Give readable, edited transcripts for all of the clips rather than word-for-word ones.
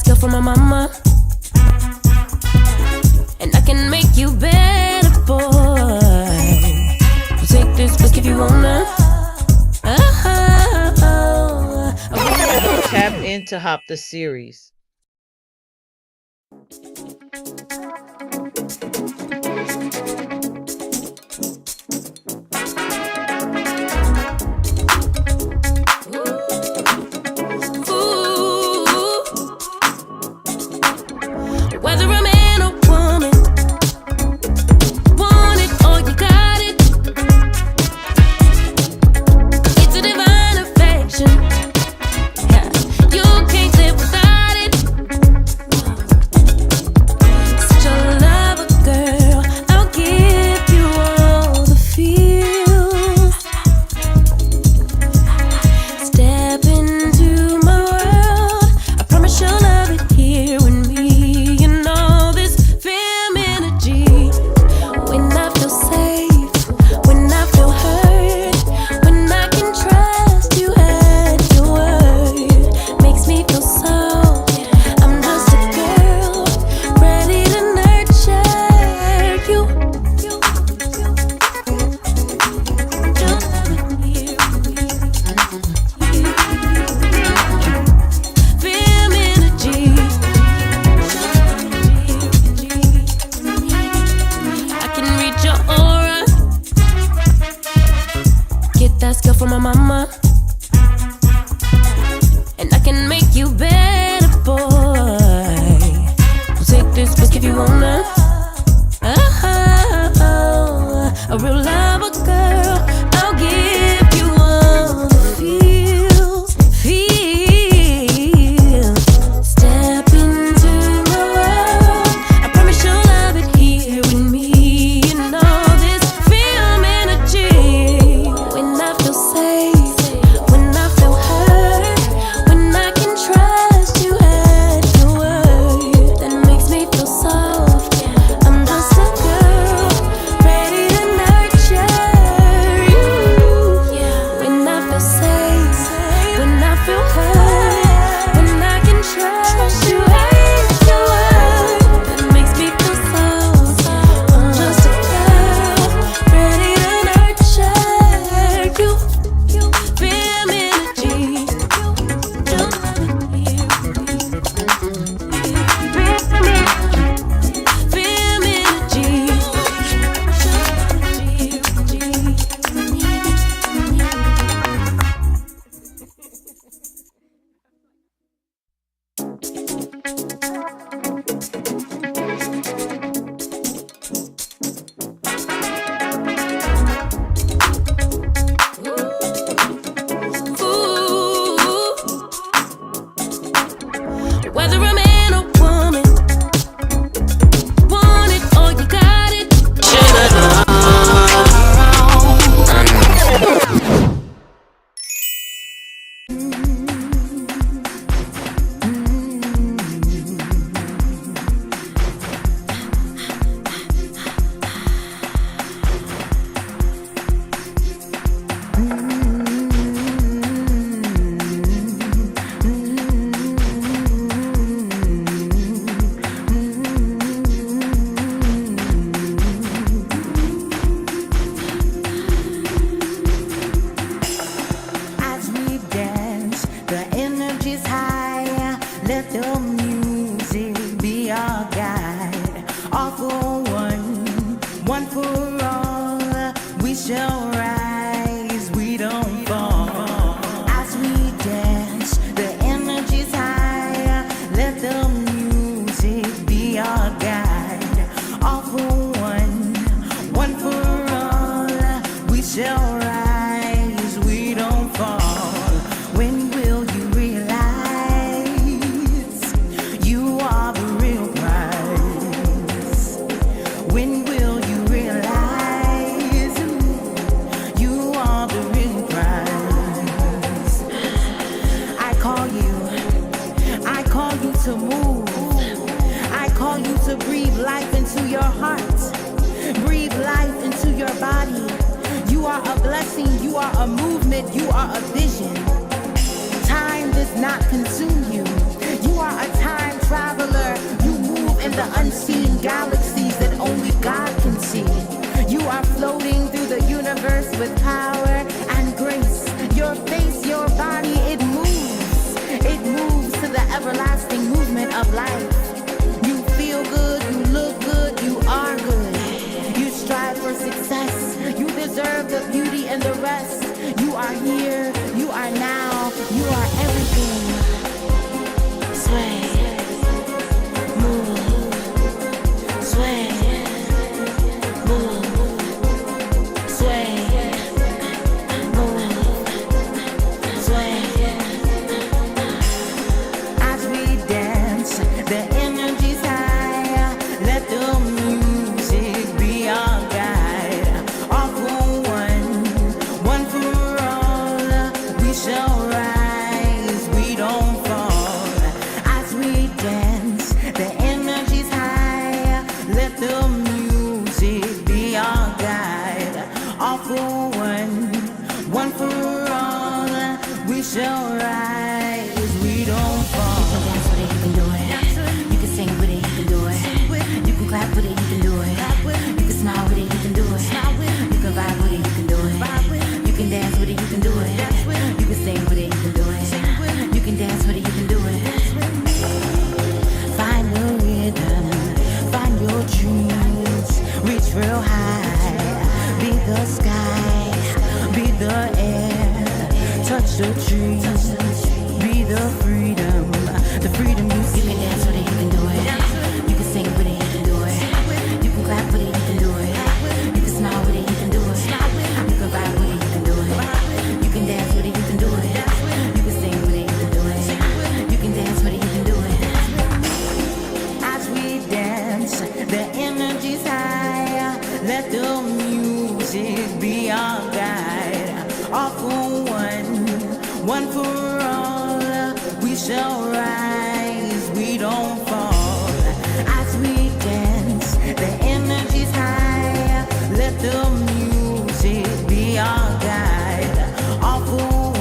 skill from my mama, and I can make you better, boy. Take this risk if you wanna. Tap into H.O.P the series. Whether a man or woman, want it or you got it. It's a divine affection. You can't live without it. Such a lover, girl. I'll give you all the feels. Step into my world. I promise you'll love it here with me. Skill from my mama, and I can make you better, boy. Take this risk if you wanna. A real lover, girl. I'll give you all the feels. Step into my world. I promise you'll love it here with me. You know this film energy. When I feel safe, when I feel hurt, when I can trust you at your word, that makes me feel soft. I'm just a girl, ready to nurture you. When I feel safe, when I feel hurt, when I can trust you at your word, that makes me feel soft. I'm just a girl, ready to nurture you. Feel energy. Don't let it hear me. Feel energy. Whether a man or woman, want it or you got it. As we dance, the energy's high. Let the music be our guide. All for one for all. We shall rise, we don't fall. As we dance, the energy's high. Let the music be our guide. All for one for all. We shall rise, we don't fall. When will you realize you are the real prize? When will you realize you are the real prize? I call you to move. I call you to breathe life into your heart. Breathe life into your body. You are a blessing, you are a movement, you are a vision. Time does not consume you. You are a time unseen galaxies that only God can see. You are floating through the universe with power and grace. Your face, your body, it moves. It moves to the everlasting movement of life. You feel good, you look good, you are good. You strive for success. You deserve the beauty and the rest. You are here, you are now, you are everything. Sway, move, sway, move, sway, move, sway. As we dance, the energy's high. Let the music be our guide. All for one for all. We shall rise, we don't fall. As we dance, the energy's high. Let the music be our guide. All for one for all. We shall rise, we don't fall. You can dance with it, you can do it. You can sing with it, you can do it. You can clap with it, you can do it. You can smile with it, you can do it. You can vibe with it, you can do it. You can dance with it, you can do it. You can sing with it, you can do it. You can dance with it, you can do it. Find the rhythm, find your dreams. Reach real high, be the sky, be the air. Touch the trees, be the freedom you see. You can dance with it, you can do it. You can sing with it, you can do it. You can clap with it, you can do it. You can smile with it, you can do it. You can vibe with it, you can do it. You can dance with it, you can do it. You can sing with it, you can do it. You can dance with it, you can do it. As we dance, the energy's high. Let the music be our guide. All for one for all. We shall rise, we don't fall. As we dance, the energy's high. Let the music be our guide. All for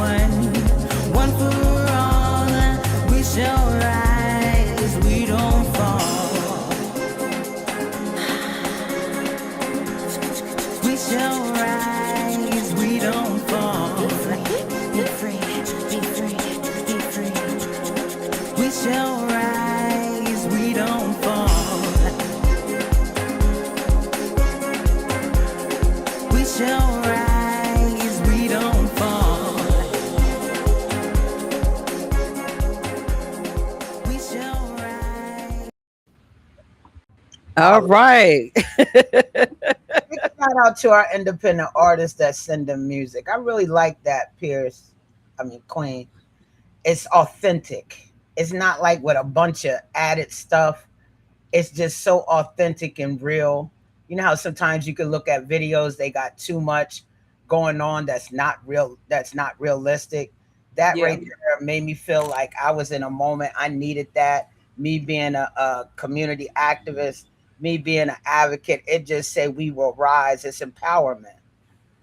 one for all. We shall rise, we don't fall. We shall rise, we don't fall. Be free, be free, be free. We shall rise, we don't fall. We shall rise, we don't fall. We shall rise. All right. Big shout out to our independent artists that send them music. I really like that, Pierce. I mean, Queen. It's authentic. It's not like with a bunch of added stuff. It's just so authentic and real. You know how sometimes you can look at videos, they got too much going on that's not real, that's not realistic. That Yeah. right there made me feel like I was in a moment. I needed that. Me being a community activist, me being an advocate, it just said we will rise. It's empowerment.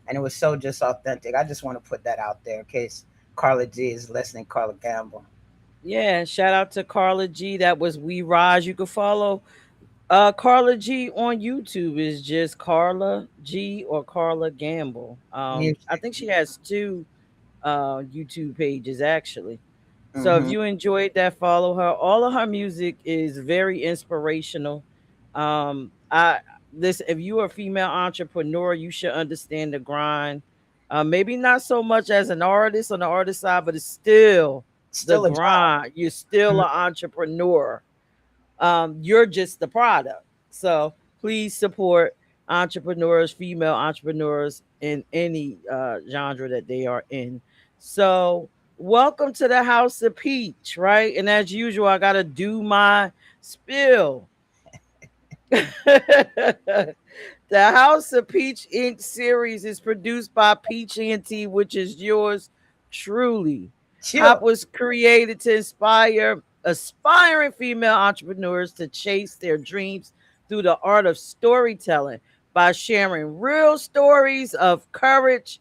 And it was so just authentic. I just want to put that out there in case Carla G is listening, Carla Gamble. Yeah. Shout out to Carla G. That was We Rise. You can follow Carla G on YouTube is just Carla G or Carla Gamble. I Music. think she has two YouTube pages actually. So if Hmm. you enjoyed that, follow her. All of her music is very inspirational. I this if you are a female entrepreneur, you should understand the grind. Maybe not so much as an artist on the artist side, but it's still the Still a job. grind. You're still Mhm. an entrepreneur. You're just the product. So please support entrepreneurs, female entrepreneurs in any genre that they are in. So welcome to the House of Peach, right? And as usual, I gotta do my spill. The House of Peach Inc. series is produced by Peach ENT, which is yours truly. Chill. HOP was created to inspire aspiring female entrepreneurs to chase their dreams through the art of storytelling by sharing real stories of courage,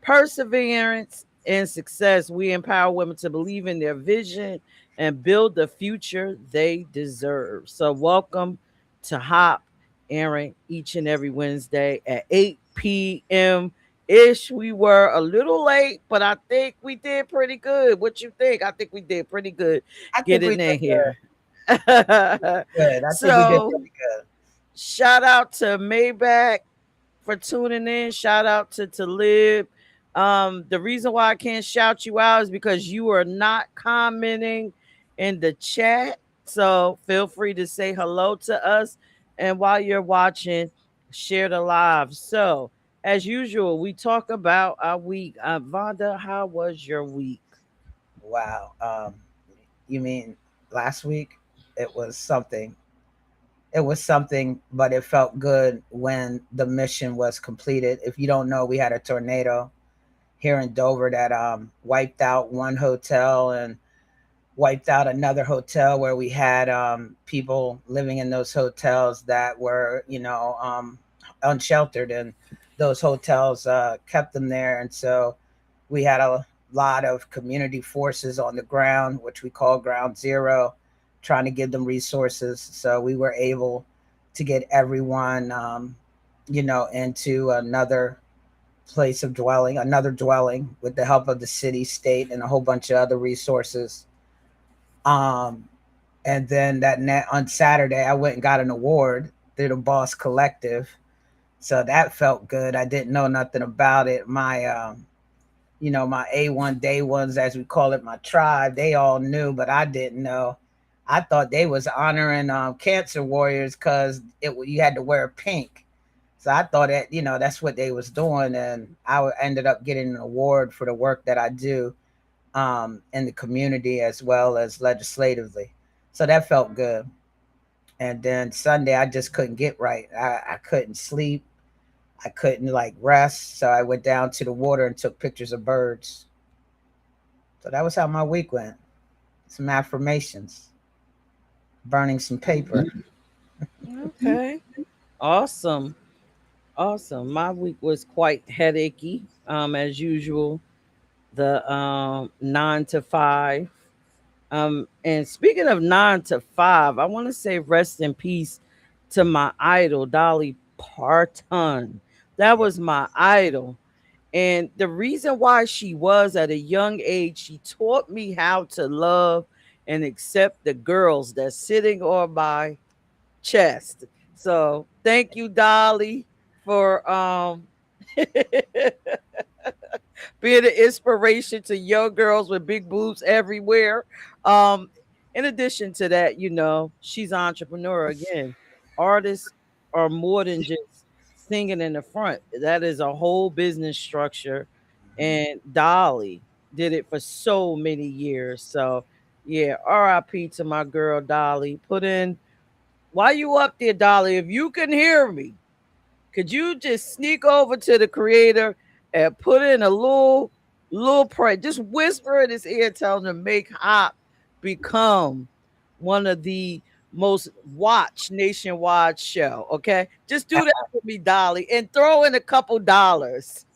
perseverance, and success. We empower women to believe in their vision and build the future they deserve. So, welcome. to Hop, airing each and every Wednesday at 8 p.m. ish. We were a little late, but I think we did pretty good. What you think? I think we did pretty good I think we getting did in here. good. I think we did So pretty good. shout out to Maybach for tuning in. Shout out to Lib. The reason why I can't shout you out is because you are not commenting in the chat. So feel free to say hello to us. And while you're watching, share the live. So as usual, we talk about our week. Vonda, how was your week? Wow. You mean last week? It was something. It was something, but it felt good when the mission was completed. If you don't know, we had a tornado here in Dover that wiped out one hotel and wiped out another hotel where we had people living in those hotels that were, unsheltered, and those hotels kept them there. And so we had a lot of community forces on the ground, which we call Ground Zero, trying to give them resources. So we were able to get everyone, into another dwelling with the help of the city, state, and a whole bunch of other resources. Um, and then on Saturday, I went and got an award through the Boss Collective. So that felt good. I didn't know nothing about it. My A1 day ones, as we call it, my tribe, they all knew, but I didn't know. I thought they was honoring cancer warriors because you had to wear pink. So I thought that that's what they was doing, and ended up getting an award for the work that I do in the community as well as legislatively. So that felt good. And then Sunday, I just couldn't get right. I couldn't sleep. I couldn't rest. So I went down to the water and took pictures of birds. So that was how my week went. Some affirmations, burning some paper. Okay. Awesome. Awesome. My week was quite headachy, as usual. The 9 to 5. And speaking of 9 to 5, I want to say rest in peace to my idol, Dolly Parton. That Yeah. was my idol. And the reason why she was at a young age, she taught me how to love and accept the girls that's sitting on my chest. So thank you, Dolly, for being an inspiration to young girls with big boobs everywhere. Um, in addition to that, she's an entrepreneur again. Artists are more than just singing in the front. That is a whole business structure. And Dolly did it for so many years. So yeah, RIP to my girl Dolly. Put in while you up there, Dolly, if you can hear me, could you just sneak over to the creator and put in a little prayer? Just whisper in his ear, tell him to make Hop become one of the most watched nationwide show. Okay, just do that for me, Dolly, and throw in a couple dollars.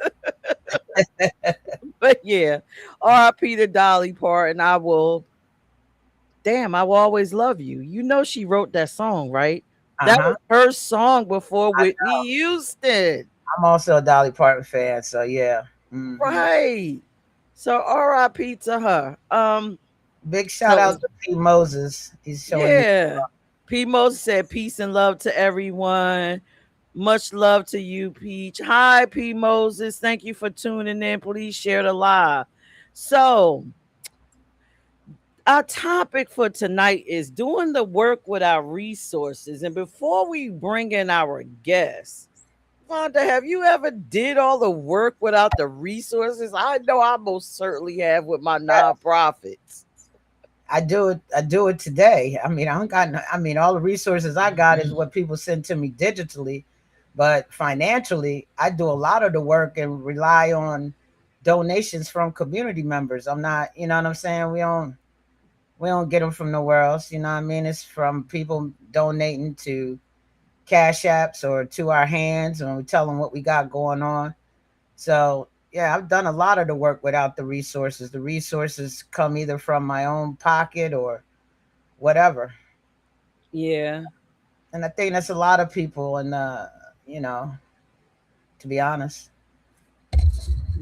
But yeah, R.I.P. to Dolly Part, and I will. Damn, I will always love you. You know she wrote that song, right? Uh That huh. was her song before I Whitney Houston. I'm also a Dolly Parton fan, so yeah. Right. So RIP to her. Big shout out So to P. Moses. He's showing me. yeah. P Moses said peace and love to everyone. Much love to you, Peach. Hi, P Moses. Thank you for tuning in. Please share the live. So our topic for tonight is doing the work with our resources. And before we bring in our guests, Vonda, have you ever did all the work without the resources? I know I most certainly have with my nonprofits. I do it. I do it today. I mean, I don't got. I mean, all the resources I got is what people send to me digitally, but financially, I do a lot of the work and rely on donations from community members. I'm not. You know what I'm saying? We don't get them from nowhere else. You know what I mean? It's from people donating to cash apps or to our hands when we tell them what we got going on. So yeah, I've done a lot of the work without the resources. The resources come either from my own pocket or whatever. Yeah. And I think that's a lot of people. And you know, to be honest,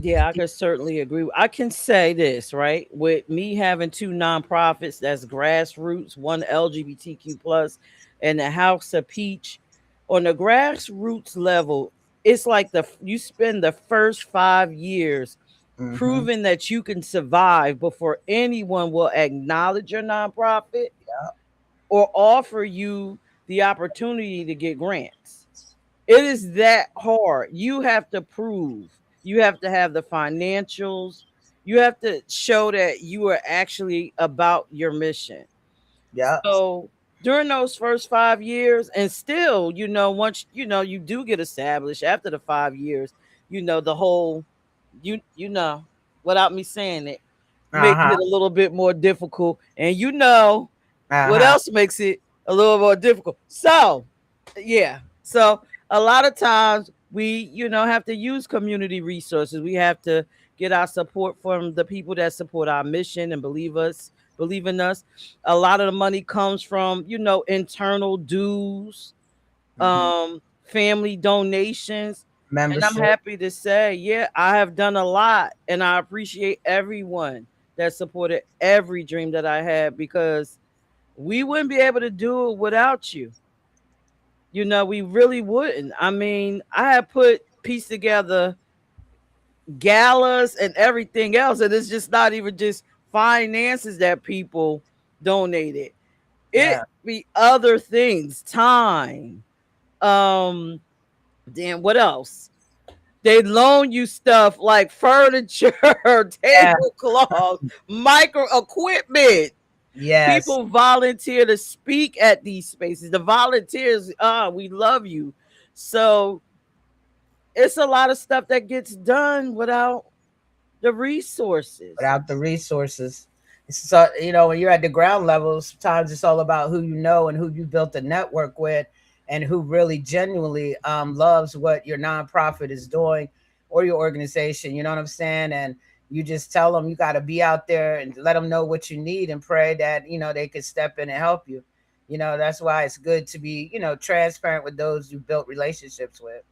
Yeah, I could certainly agree. I can say this, right? With me having two nonprofits, that's grassroots, one LGBTQ plus, and the House of Peach. On the grassroots level, it's like you spend the first 5 years mm-hmm. proving that you can survive before anyone will acknowledge your nonprofit or offer you the opportunity to get grants. It is that hard. You have to prove. You have to have the financials. You have to show that you are actually about your mission. Yeah, So during those first 5 years, and still, once you do get established after the 5 years, the whole without me saying it, uh makes huh, it a little bit more difficult. And uh what huh. else makes it a little more difficult? So, yeah. So a lot of times we, have to use community resources. We have to get our support from the people that support our mission and believe in us. A lot of the money comes from, internal dues, Hmm. family donations. And I'm Membership. happy to say, yeah, I have done a lot and I appreciate everyone that supported every dream that I had because we wouldn't be able to do it without you. We really wouldn't. I mean, I had pieced together galas and everything else, and it's just not even just finances that people donated. It Yeah, be other things, time. Um, then what else? They loan you stuff like furniture, yeah, tablecloth, micro equipment. yes. People volunteer to speak at these spaces. The volunteers, we love you. So it's a lot of stuff that gets done without the resources. Without the resources. So, when you're at the ground level, sometimes it's all about who you know and who you built a network with and who really genuinely loves what your nonprofit is doing or your organization. You know what I'm saying? And you just tell them you got to be out there and let them know what you need and pray that, they could step in and help you. That's why it's good to be, transparent with those you built relationships with.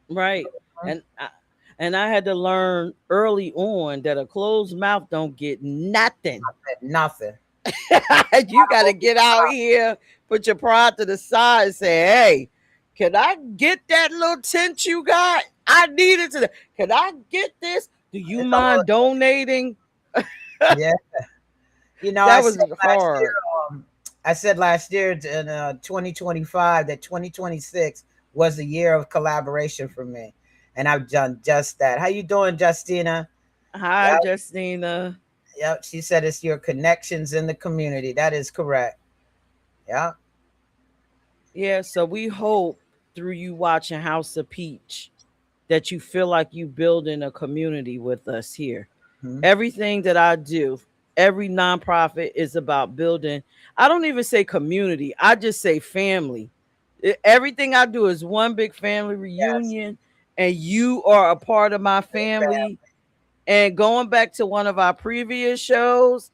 Right. And I had to learn early on that a closed mouth don't get nothing. Nothing. You got to get out here, put your pride to the side, and say, "Hey, can I get that little tent you got? I need it today. Can I get this? Do you It's a little, mind donating?" yeah. I That said was last year, hard. um, I said last year in 2025 that 2026 was a year of collaboration for me, and I've done just that. How you doing, Justina? Hi, Yep, Justina. yep. She said it's your connections in the community. That is correct. Yeah. Yeah, so we hope through you watching House of Peach that you feel like you building a community with us here. Hmm. Everything that I do, every nonprofit is about building. I don't even say community, I just say family. Everything I do is one big family Yes. reunion, and you are a part of my Big fan. family. And going back to one of our previous shows,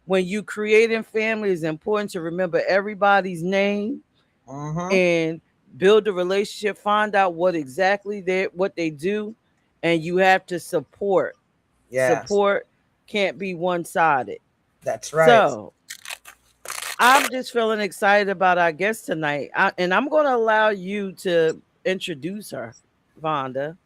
when you creating family, it's important to remember everybody's name Mm-hmm. and build a relationship, find out what they do, and you have to support. Yes. Support can't be one-sided. That's right. So I'm just feeling excited about our guest tonight. And I'm going to allow you to introduce her, Vonda.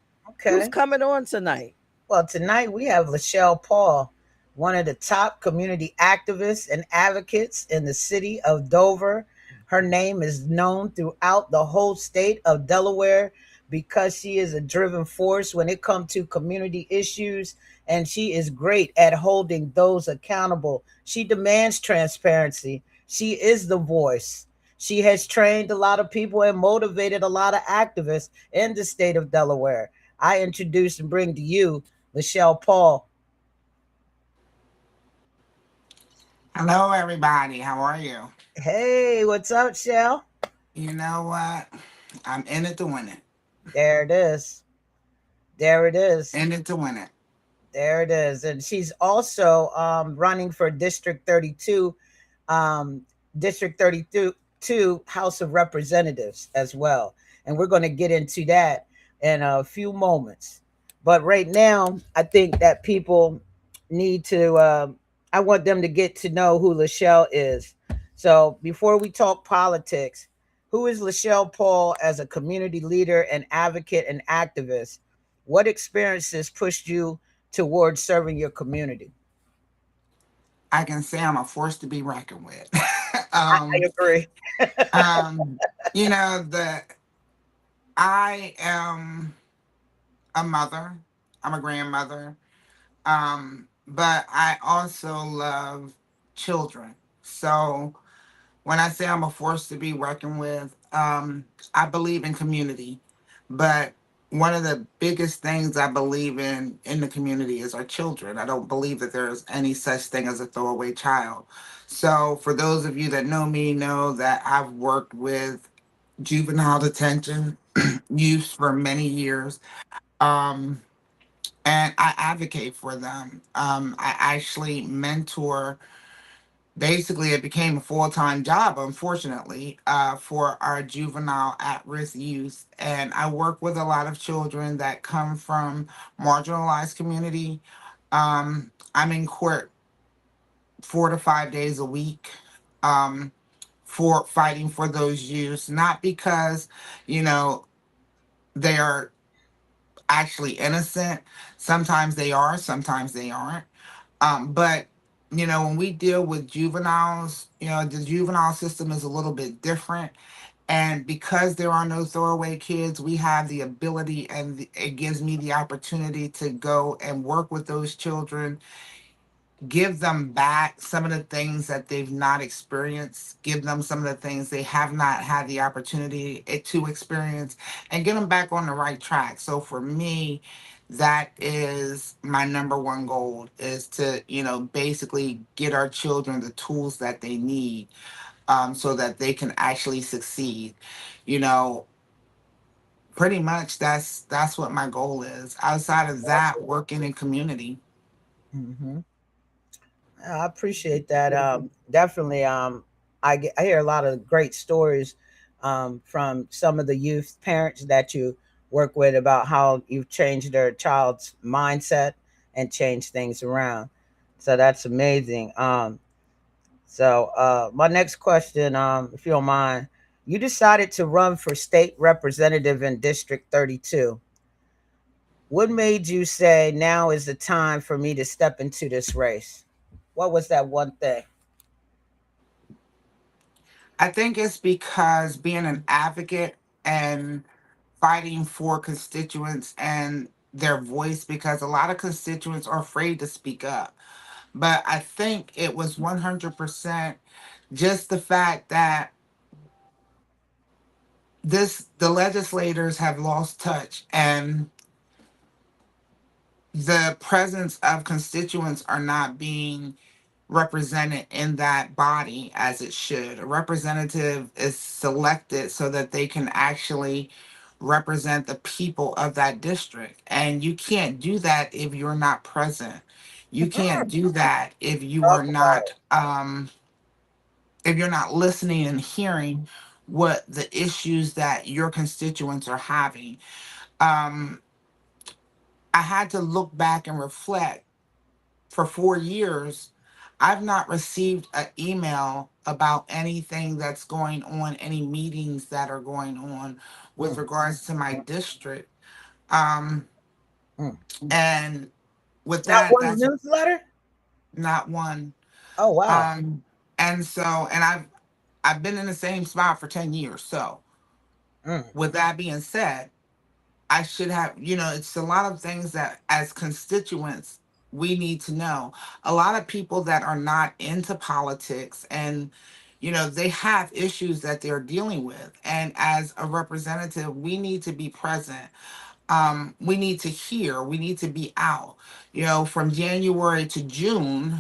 Who's Okay. coming on tonight? Well, tonight we have LaChelle Paul, one of the top community activists and advocates in the city of Dover. Her name is known throughout the whole state of Delaware because she is a driven force when it comes to community issues, and she is great at holding those accountable. She demands transparency. She is the voice. She has trained a lot of people and motivated a lot of activists in the state of Delaware. I introduce and bring to you LaChelle Paul. Hello, everybody. How are you? Hey, what's up, Shell? You know what? I'm in it to win it. There it is. There it is. In it to win it. There it is. And she's also running for District 32. Um, District 32 to House of Representatives as well. And we're going to get into that in a few moments. But right now, I think that people need to, I want them to get to know who LaChelle is. So before we talk politics, who is LaChelle Paul as a community leader and advocate and activist? What experiences pushed you towards serving your community? I can say I'm a force to be reckoned with. I agree. um, you know, the I am a mother. I'm a grandmother. But I also love children. So when I say I'm a force to be reckoned with, I believe in community. But one of the biggest things I believe in the community is our children. I don't believe that there's any such thing as a throwaway child. So for those of you that know me, know that I've worked with juvenile detention youth for many years. Um, and I advocate for them. I actually mentor. Basically, it became a full-time job, unfortunately, for our juvenile at-risk youth. And I work with a lot of children that come from marginalized community. I'm in court 4 to 5 days a week. Um, for fighting for those youths, not because, you know, they are actually innocent. Sometimes they are, sometimes they aren't. But when we deal with juveniles, the juvenile system is a little bit different. And because there are no throwaway kids, we have the ability, and it gives me the opportunity to go and work with those children, give them back some of the things that they've not experienced, give them some of the things they have not had the opportunity to experience, and get them back on the right track. So for me, that is my number one goal, is to, basically get our children the tools that they need, so that they can actually succeed. You know, Pretty much that's what my goal is. Outside of that, working in community. Hmm. I appreciate that. Definitely. I hear a lot of great stories from some of the youth parents that you work with about how you've changed their child's mindset and changed things around. So that's amazing. My next question, if you don't mind, you decided to run for state representative in District 32. What made you say now is the time for me to step into this race? What was that one thing? I think it's because being an advocate and fighting for constituents and their voice, because a lot of constituents are afraid to speak up. But I think it was 100% just the fact that the legislators have lost touch, and the presence of constituents are not being represented in that body as it should. A representative is selected so that they can actually represent the people of that district. And you can't do that if you're not present. You can't do that Talk about if you're not listening and hearing what the issues that your constituents are having. Um, I had to look back and reflect. For 4 years, I've not received an email about anything that's going on, any meetings that are going on with it. regards to my district. Um, Mm. and with Not that, one that's newsletter? not one. Oh wow. Um, and I've been in the same spot for 10 years. So Mm. with that being said, I should have, it's a lot of things that as constituents we need to know. A lot of people that are not into politics, and, they have issues that they're dealing with. And as a representative, we need to be present. We need to hear, we need to be out. From January to June,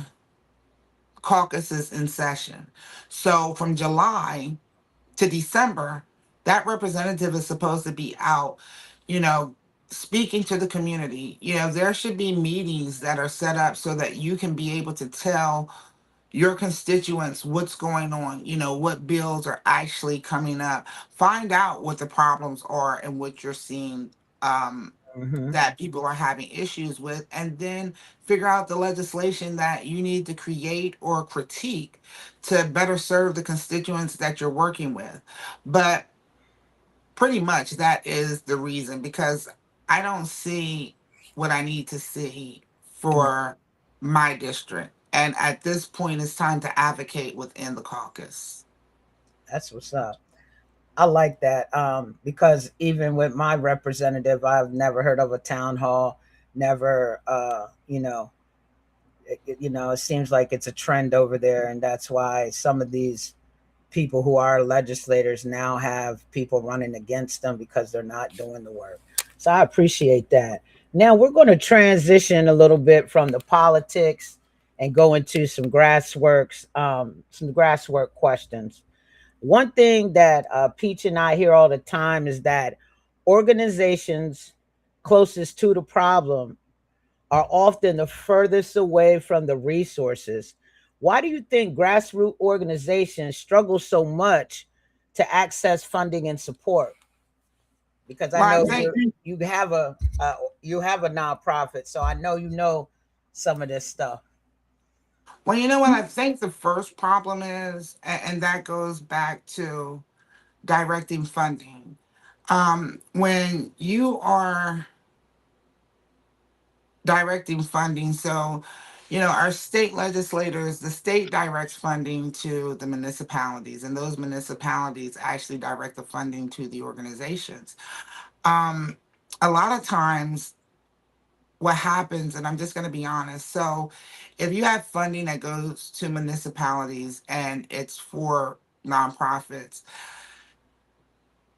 caucus is in session. So from July to December, that representative is supposed to be out, you know, speaking to the community. There should be meetings that are set up so that you can be able to tell, your constituents what's going on, what bills are actually coming up. Find out what the problems are and what you're seeing, um, Hmm. that people are having issues with, and then figure out the legislation that you need to create or critique to better serve the constituents that you're working with. But pretty much that is the reason, because I don't see what I need to see for my district. And at this point, it's time to advocate within the caucus. That's what's up. I like that, because even with my representative, I've never heard of a town hall. Never, it seems like it's a trend over there, and that's why some of these people who are legislators now have people running against them because they're not doing the work. So I appreciate that. Now we're going to transition a little bit from the politics and go into some grasswork questions. One thing that Peach and I hear all the time is that organizations closest to the problem are often the furthest away from the resources. Why do you think grassroots organizations struggle so much to access funding and support? Because I Well, I know think, you have a nonprofit, so I know you know some of this stuff. well, you know what I think the first problem is, and that goes back to directing funding. When you are directing funding. So, our state legislators, the state directs funding to the municipalities, and those municipalities actually direct the funding to the organizations. Um, a lot of times, what happens, and I'm just going to be honest. So, if you have funding that goes to municipalities and it's for nonprofits,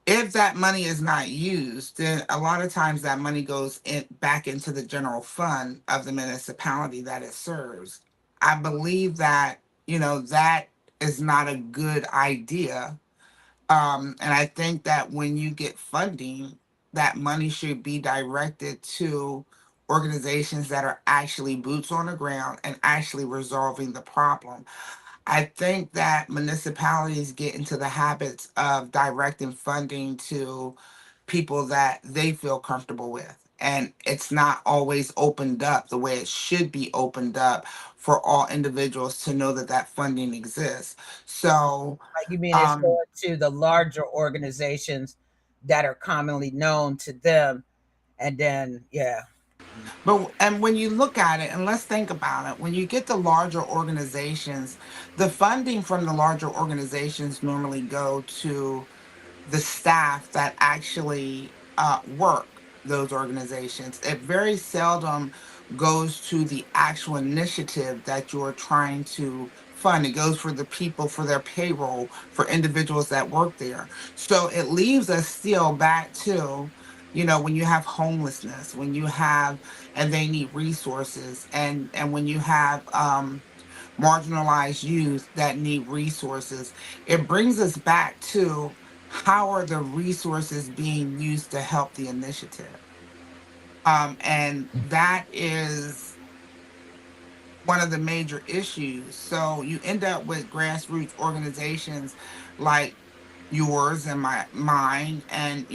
if that money is not used, then a lot of times that money goes back into the general fund of the municipality that it serves. I believe that, that is not a good idea. And I think that when you get funding, that money should be directed to organizations that are actually boots on the ground and actually resolving the problem. I think that municipalities get into the habits of directing funding to people that they feel comfortable with. And it's not always opened up the way it should be opened up for all individuals to know that that funding exists. So, Like, you mean it's um, going to the larger organizations that are commonly known to them, and then yeah. and when you look at it, and let's think about it, when you get the larger organizations, the funding from the larger organizations normally go to the staff that actually work those organizations. It very seldom goes to the actual initiative that you're trying to fund. It goes for the people, for their payroll, for individuals that work there. So it leaves us still back to, when you have homelessness, when you have, and they need resources, and when you have marginalized youth that need resources. It brings us back to, how are the resources being used to help the initiative? And that is one of the major issues. So you end up with grassroots organizations like yours and mine, and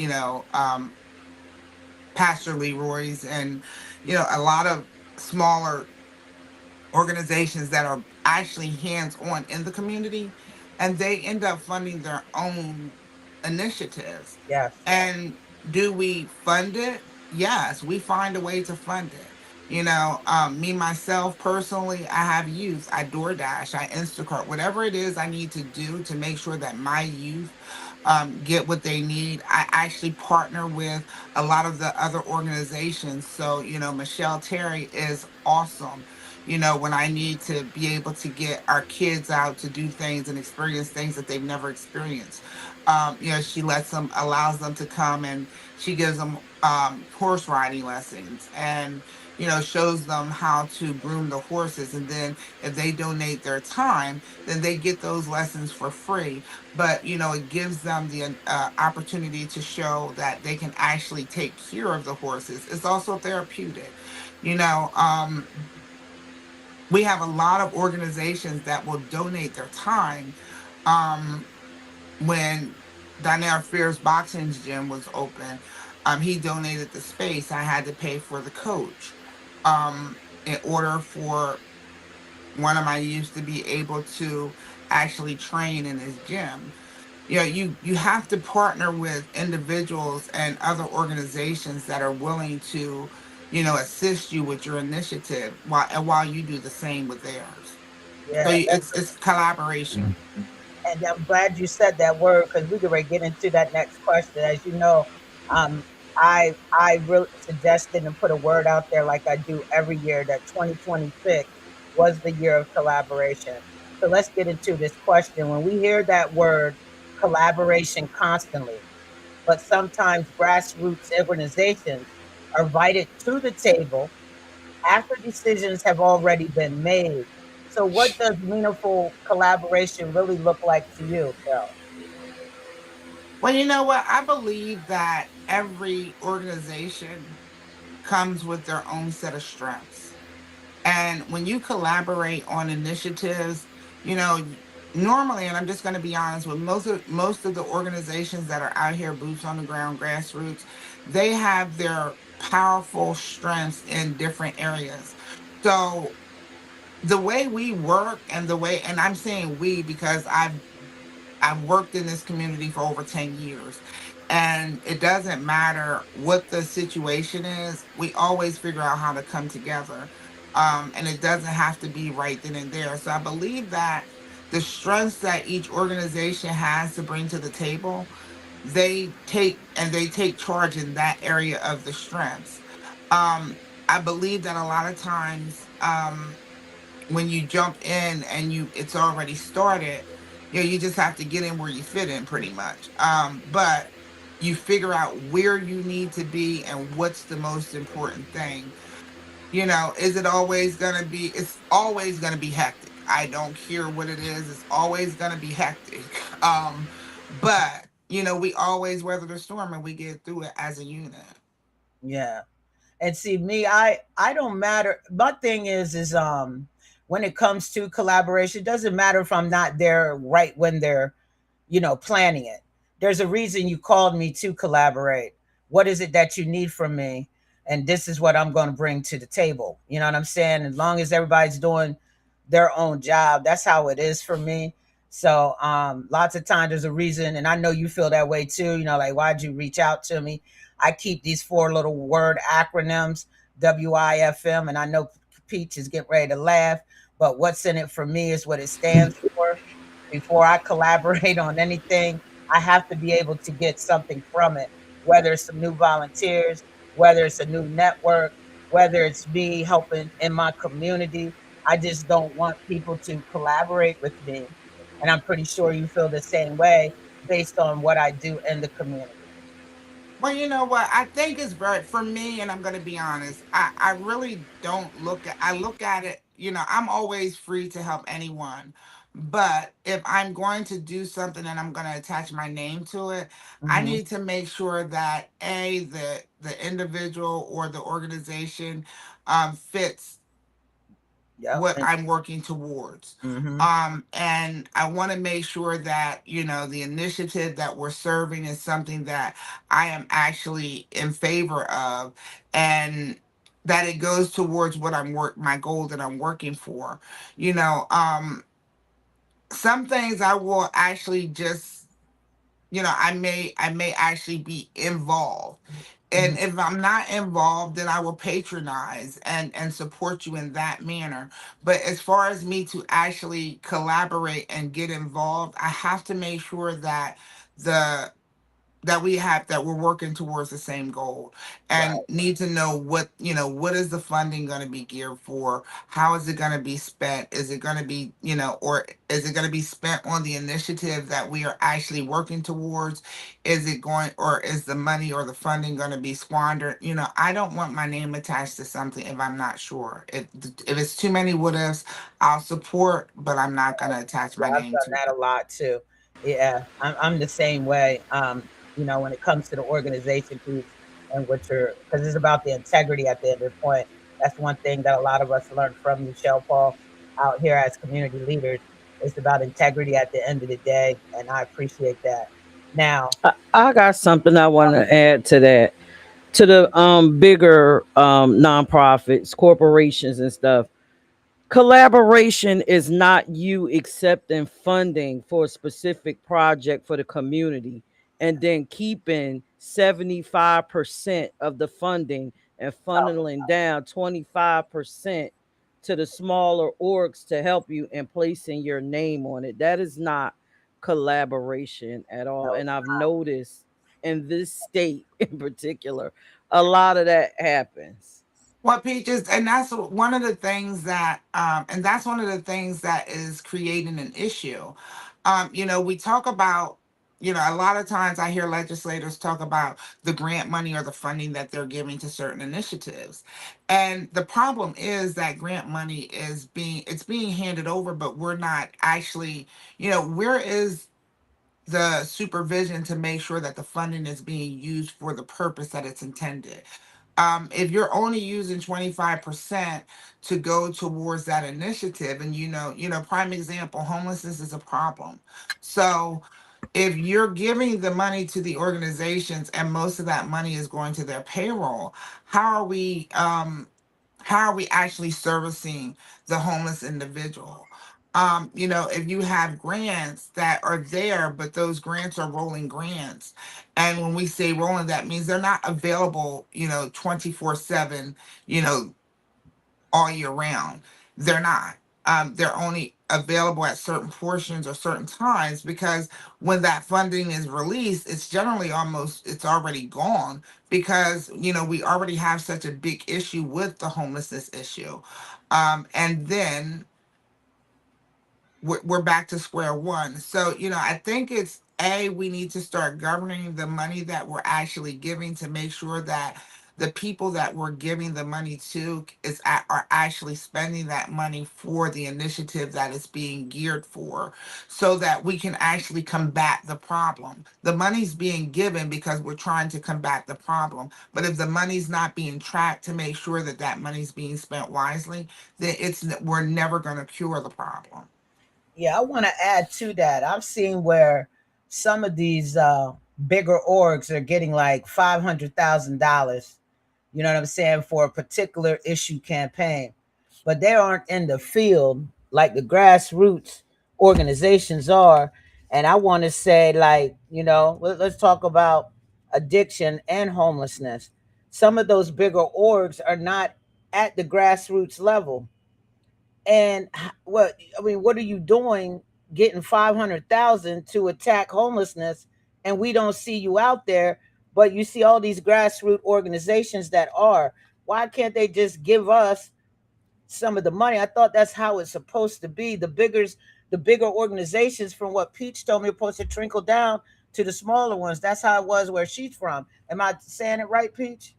Pastor Leroy's, and a lot of smaller organizations that are actually hands on in the community, and they end up funding their own initiatives. Yes. And do we fund it? Yes, we find a way to fund it. Me myself personally, I have youth. I DoorDash, I Instacart, whatever it is I need to do to make sure that my youth get what they need. I actually partner with a lot of the other organizations. So, Michelle Terry is awesome. When I need to be able to get our kids out to do things and experience things that they've never experienced, she allows them to come, and she gives them horse riding lessons, and shows them how to groom the horses. And then if they donate their time, then they get those lessons for free. But it gives them the opportunity to show that they can actually take care of the horses. It's also therapeutic. you know um we have a lot of organizations that will donate their time. Um, when Danielle Fierce Boxing's gym was open, he donated the space. I had to pay for the coach in order for one of my youths to be able to actually train in his gym. You have to partner with individuals and other organizations that are willing to, assist you with your initiative while you do the same with theirs. Yeah, So it's collaboration. and I'm glad you said that word because we can ready to get into that next question. As you know, um, I really suggested and put a word out there like I do every year that 2026 was the year of collaboration. So let's get into this question. When we hear that word collaboration constantly, but sometimes grassroots organizations are invited to the table after decisions have already been made. So, what does meaningful collaboration really look like to you, Phil? Well, you know what? I believe that every organization comes with their own set of strengths. And when you collaborate on initiatives, you know, normally, and I'm just going to be honest with most of the organizations that are out here, boots on the ground, grassroots, they have their powerful strengths in different areas. So the way we work and the way, and I'm saying we because I've worked in this community for over 10 years. And it doesn't matter what the situation is, we always figure out how to come together. And it doesn't have to be right then and there. So I believe that the strengths that each organization has to bring to the table, they take charge in that area of the strengths. I believe that a lot of times, when you jump in and it's already started, you just have to get in where you fit in pretty much. But you figure out where you need to be and what's the most important thing. Is it always gonna be it's always gonna be hectic. I don't care what it is, it's always gonna be hectic. But we always weather the storm and we get through it as a unit. Yeah. And see me, I don't matter. My thing is when it comes to collaboration, it doesn't matter if I'm not there right when they're planning it. There's a reason you called me to collaborate. What is it that you need from me? And this is what I'm going to bring to the table. You know what I'm saying? As long as everybody's doing their own job, that's how it is for me. So lots of times there's a reason, and I know you feel that way too. Like why'd you reach out to me? I keep these four little word acronyms, WIFM, and I know Peach is getting ready to laugh, but what's in it for me is what it stands for. Before I collaborate on anything, I have to be able to get something from it, whether it's some new volunteers, whether it's a new network, whether it's me helping in my community. I just don't want people to collaborate with me. And I'm pretty sure you feel the same way based on what I do in the community. Well, you know what? I think it's very for me, and I'm going to be honest. I really don't I look at it. I'm always free to help anyone, but if I'm going to do something and I'm going to attach my name to it, I Hmm. need to make sure that the individual or the organization fits Yep. what I'm working towards. Mm-hmm. And I want to make sure that, the initiative that we're serving is something that I am actually in favor of, and that it goes towards what my goal that I'm working for. You know, um, some things I will actually just, I may actually be involved. Hmm. And if I'm not involved, then I will patronize and support you in that manner. But as far as me to actually collaborate and get involved, I have to make sure the that we're working towards the same goal, and Right. need to know what is the funding going to be geared for, how is it going to be spent, is it going to be or is it going to be spent on the initiative that we are actually working towards, is it going or is the money or the funding going to be squandered. I don't want my name attached to something if I'm not sure. If it's too many what ifs, I'll support, but I'm not going to attach Yeah, my I've name done to that it. a lot too. Yeah, I'm the same way. When it comes to the organization piece and what you're, because it's about the integrity at the end of the point. That's one thing that a lot of us learned from you, Shell Paul, out here as community leaders. It's about integrity at the end of the day, and I appreciate that. Now, I got something I want to add to that. To the bigger nonprofits, corporations and stuff. Collaboration is not you accepting funding for a specific project for the community and then keeping 75% of the funding and funneling down 25% to the smaller orgs to help you and placing your name on it. That is not collaboration at all. no, And I've noticed in this state in particular, a lot of that happens. Well, Peaches, and that's one of the things that, and that's one of the things that is creating an issue. We talk about, a lot of times I hear legislators talk about the grant money or the funding that they're giving to certain initiatives. And the problem is that grant money it's being handed over, but we're not actually, where is the supervision to make sure that the funding is being used for the purpose that it's intended? If you're only using 25% to go towards that initiative, and prime example, homelessness is a problem. So if you're giving the money to the organizations and most of that money is going to their payroll, how are we actually servicing the homeless individual? If you have grants that are there, but those grants are rolling grants. And when we say rolling, that means they're not available, 24/7, you know, all year round. They're not. They're only available at certain portions or certain times because when that funding is released, it's already gone because, we already have such a big issue with the homelessness issue. And then we're back to square one. So, I think we need to start governing the money that we're actually giving to make sure that the people that we're giving the money to are actually spending that money for the initiative that it's being geared for so that we can actually combat the problem. The money's being given because we're trying to combat the problem. But if the money's not being tracked to make sure that that money's being spent wisely, then we're never going to cure the problem. yeah, I want to add to that. I've seen where some of these bigger orgs are getting like $500,000. You know what I'm saying, for a particular issue campaign, but they aren't in the field like the grassroots organizations are. And I want to say, like, let's talk about addiction and homelessness. Some of those bigger orgs are not at the grassroots level. And what I mean, what are you doing getting 500,000 to attack homelessness, and we don't see you out there, but you see all these grassroots organizations that are. Why can't they just give us some of the money? I thought that's how it's supposed to be. The bigger organizations, from what Peach told me, are supposed to trickle down to the smaller ones. That's how it was where she's from. Am I saying it right, Peach?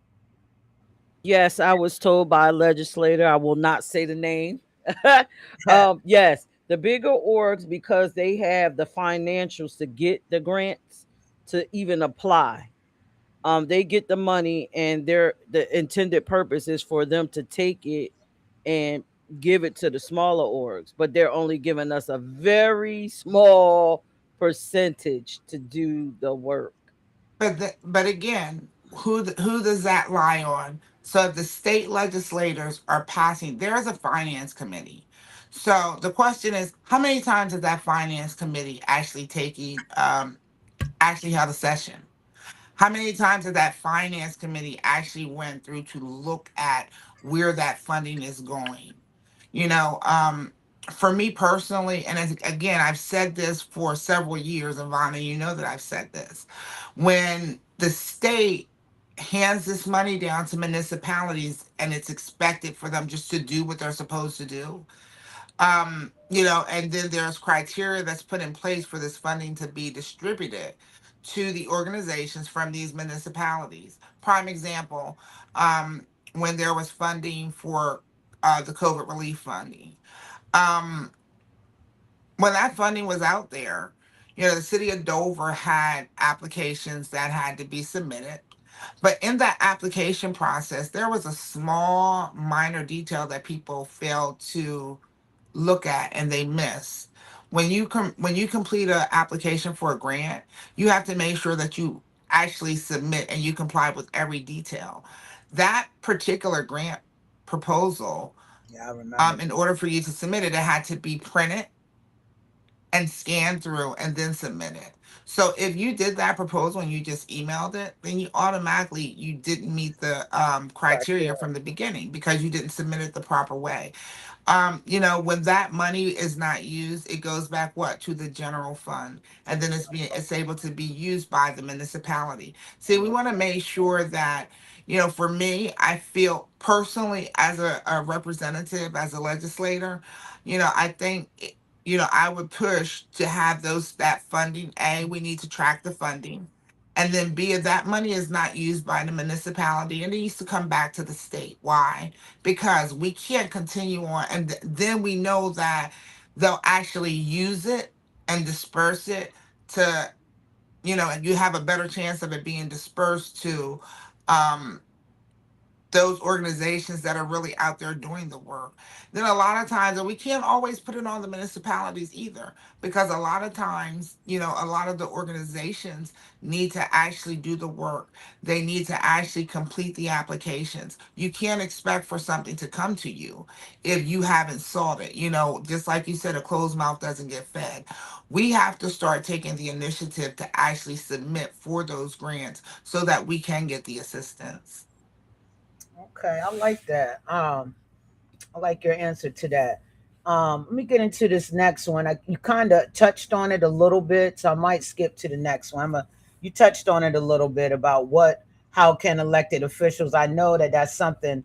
Yes, I was told by a legislator, I will not say the name. Yes, the bigger orgs, because they have the financials to get the grants to even apply. They get the money, and the intended purpose is for them to take it and give it to the smaller orgs, but they're only giving us a very small percentage to do the work. But again, who does that lie on? So if the state legislators are passing, there's a finance committee. So the question is, how many times has that finance committee actually held a session? How many times has that finance committee actually went through to look at where that funding is going? You know, for me personally, and again, I've said this for several years, Ivana, you know that I've said this. When the state hands this money down to municipalities and it's expected for them just to do what they're supposed to do, and then there's criteria that's put in place for this funding to be distributed to the organizations from these municipalities. Prime example, when there was funding for the COVID relief funding. Um, when that funding was out there, the city of Dover had applications that had to be submitted. But in that application process, there was a small minor detail that people failed to look at and they miss. When you complete an application for a grant, you have to make sure that you actually submit and you comply with every detail. That particular grant proposal, Yeah, I remember. in order for you to submit it, it had to be printed and scan through and then submit it. So if you did that proposal and you just emailed it, then you automatically you didn't meet the criteria Criteria. from the beginning because you didn't submit it the proper way. When that money is not used, it goes back what to the general fund, and then it's able to be used by the municipality. See, we want to make sure that, for me, I feel personally as a representative, as a legislator, I think. I would push to have that funding. A, we need to track the funding. And then B, if that money is not used by the municipality, and it needs to come back to the state. Why? Because we can't continue on. And then we know that they'll actually use it and disperse it to, and you have a better chance of it being dispersed to um, those organizations that are really out there doing the work. Then a lot of times, and we can't always put it on the municipalities either, because a lot of times, a lot of the organizations need to actually do the work. They need to actually complete the applications. You can't expect for something to come to you if you haven't sought it. Just like you said, a closed mouth doesn't get fed. We have to start taking the initiative to actually submit for those grants so that we can get the assistance. Okay, I like that. I like your answer to that. Let me get into this next one. You kind of touched on it a little bit, so I might skip to the next one. You touched on it a little bit about how can elected officials. I know that that's something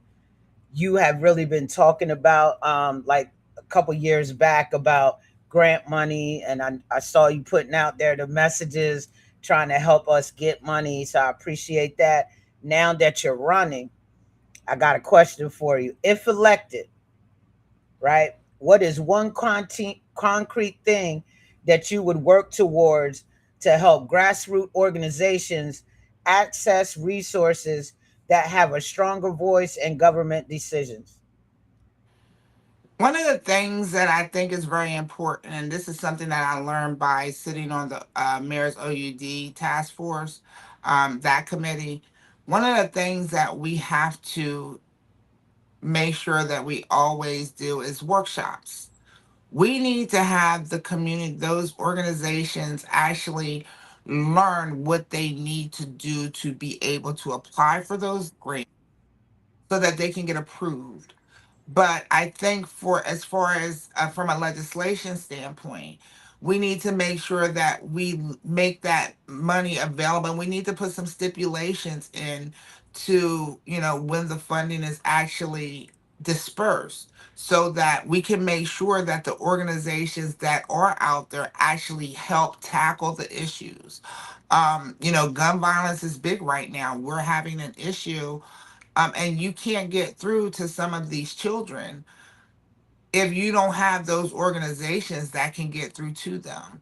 you have really been talking about, like a couple years back about grant money, and I saw you putting out there the messages trying to help us get money. So I appreciate that. Now that you're running, I got a question for you. If elected, right? What is one concrete thing that you would work towards to help grassroots organizations access resources that have a stronger voice in government decisions? One of the things that I think is very important, and this is something that I learned by sitting on the Mayor's OUD task force, that committee, one of the things that we have to make sure that we always do is workshops. We need to have the community, those organizations actually learn what they need to do to be able to apply for those grants so that they can get approved. But I think for as far as from a legislation standpoint, we need to make sure that we make that money available. And we need to put some stipulations in to, when the funding is actually dispersed so that we can make sure that the organizations that are out there actually help tackle the issues. Gun violence is big right now. We're having an issue, and you can't get through to some of these children if you don't have those organizations that can get through to them.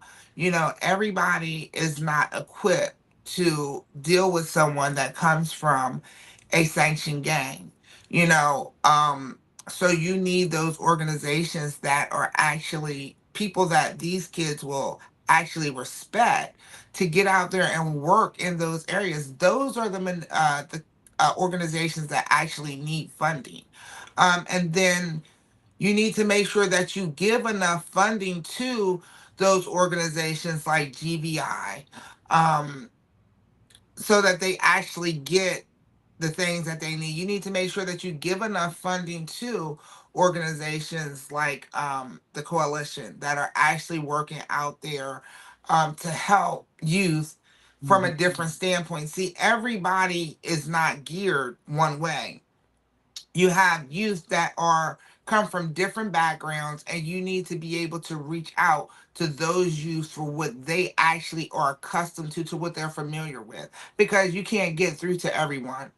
Everybody is not equipped to deal with someone that comes from a sanctioned gang, you know. So you need those organizations that are actually people that these kids will actually respect to get out there and work in those areas. Those are the organizations that actually need funding. And then you need to make sure that you give enough funding to those organizations like GBI, um, so that they actually get the things that they need. You need to make sure that you give enough funding to organizations like the coalition that are actually working out there to help youth from Mhm. a different standpoint. See, everybody is not geared one way. You have youth that are come from different backgrounds, and you need to be able to reach out to those youth for what they actually are accustomed to what they're familiar with, because you can't get through to everyone.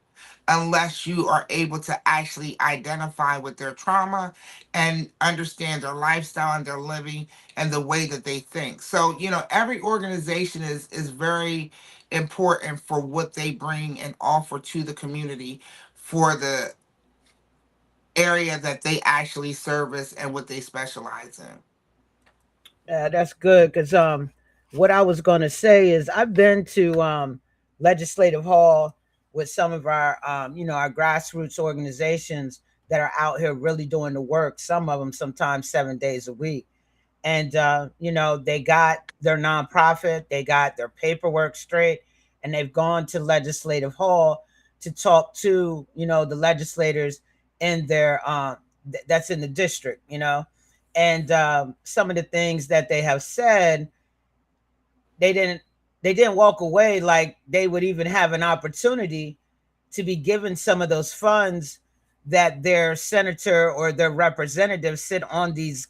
unless you are able to actually identify with their trauma and understand their lifestyle and their living and the way that they think. So, every organization is very important for what they bring and offer to the community for the area that they actually service and what they specialize in. Yeah, that's good because what I was going to say is I've been to Legislative Hall with some of our our grassroots organizations that are out here really doing the work. Some of them sometimes 7 days a week, and they got their nonprofit, they got their paperwork straight, and they've gone to Legislative Hall to talk to the legislators in their that's in the district, and some of the things that they have said, they didn't they didn't walk away like they would even have an opportunity to be given some of those funds that their senator or their representatives sit on these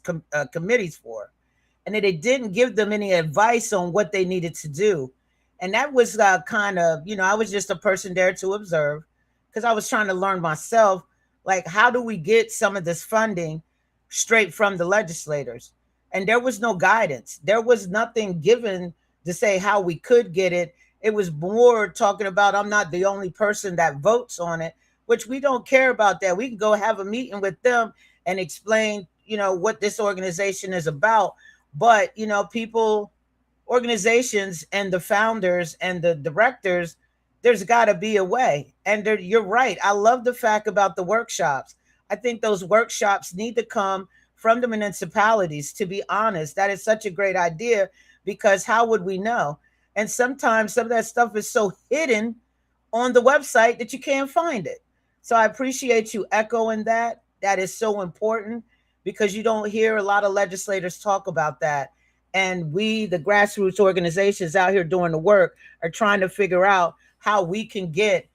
committees for, and that they didn't give them any advice on what they needed to do. And that was kind of, I was just a person there to observe because I was trying to learn myself, like, how do we get some of this funding straight from the legislators? And there was no guidance. There was nothing given to say how we could get it. It was more talking about, I'm not the only person that votes on it, which we don't care about that. We can go have a meeting with them and explain, what this organization is about. But people, organizations, and the founders and the directors, there's got to be a way. And you're right, I love the fact about the workshops. I think those workshops need to come from the municipalities. To be honest, that is such a great idea, because how would we know? And sometimes some of that stuff is so hidden on the website that you can't find it. So I appreciate you echoing that. That is so important because you don't hear a lot of legislators talk about that. And we, the grassroots organizations out here doing the work, are trying to figure out how we can get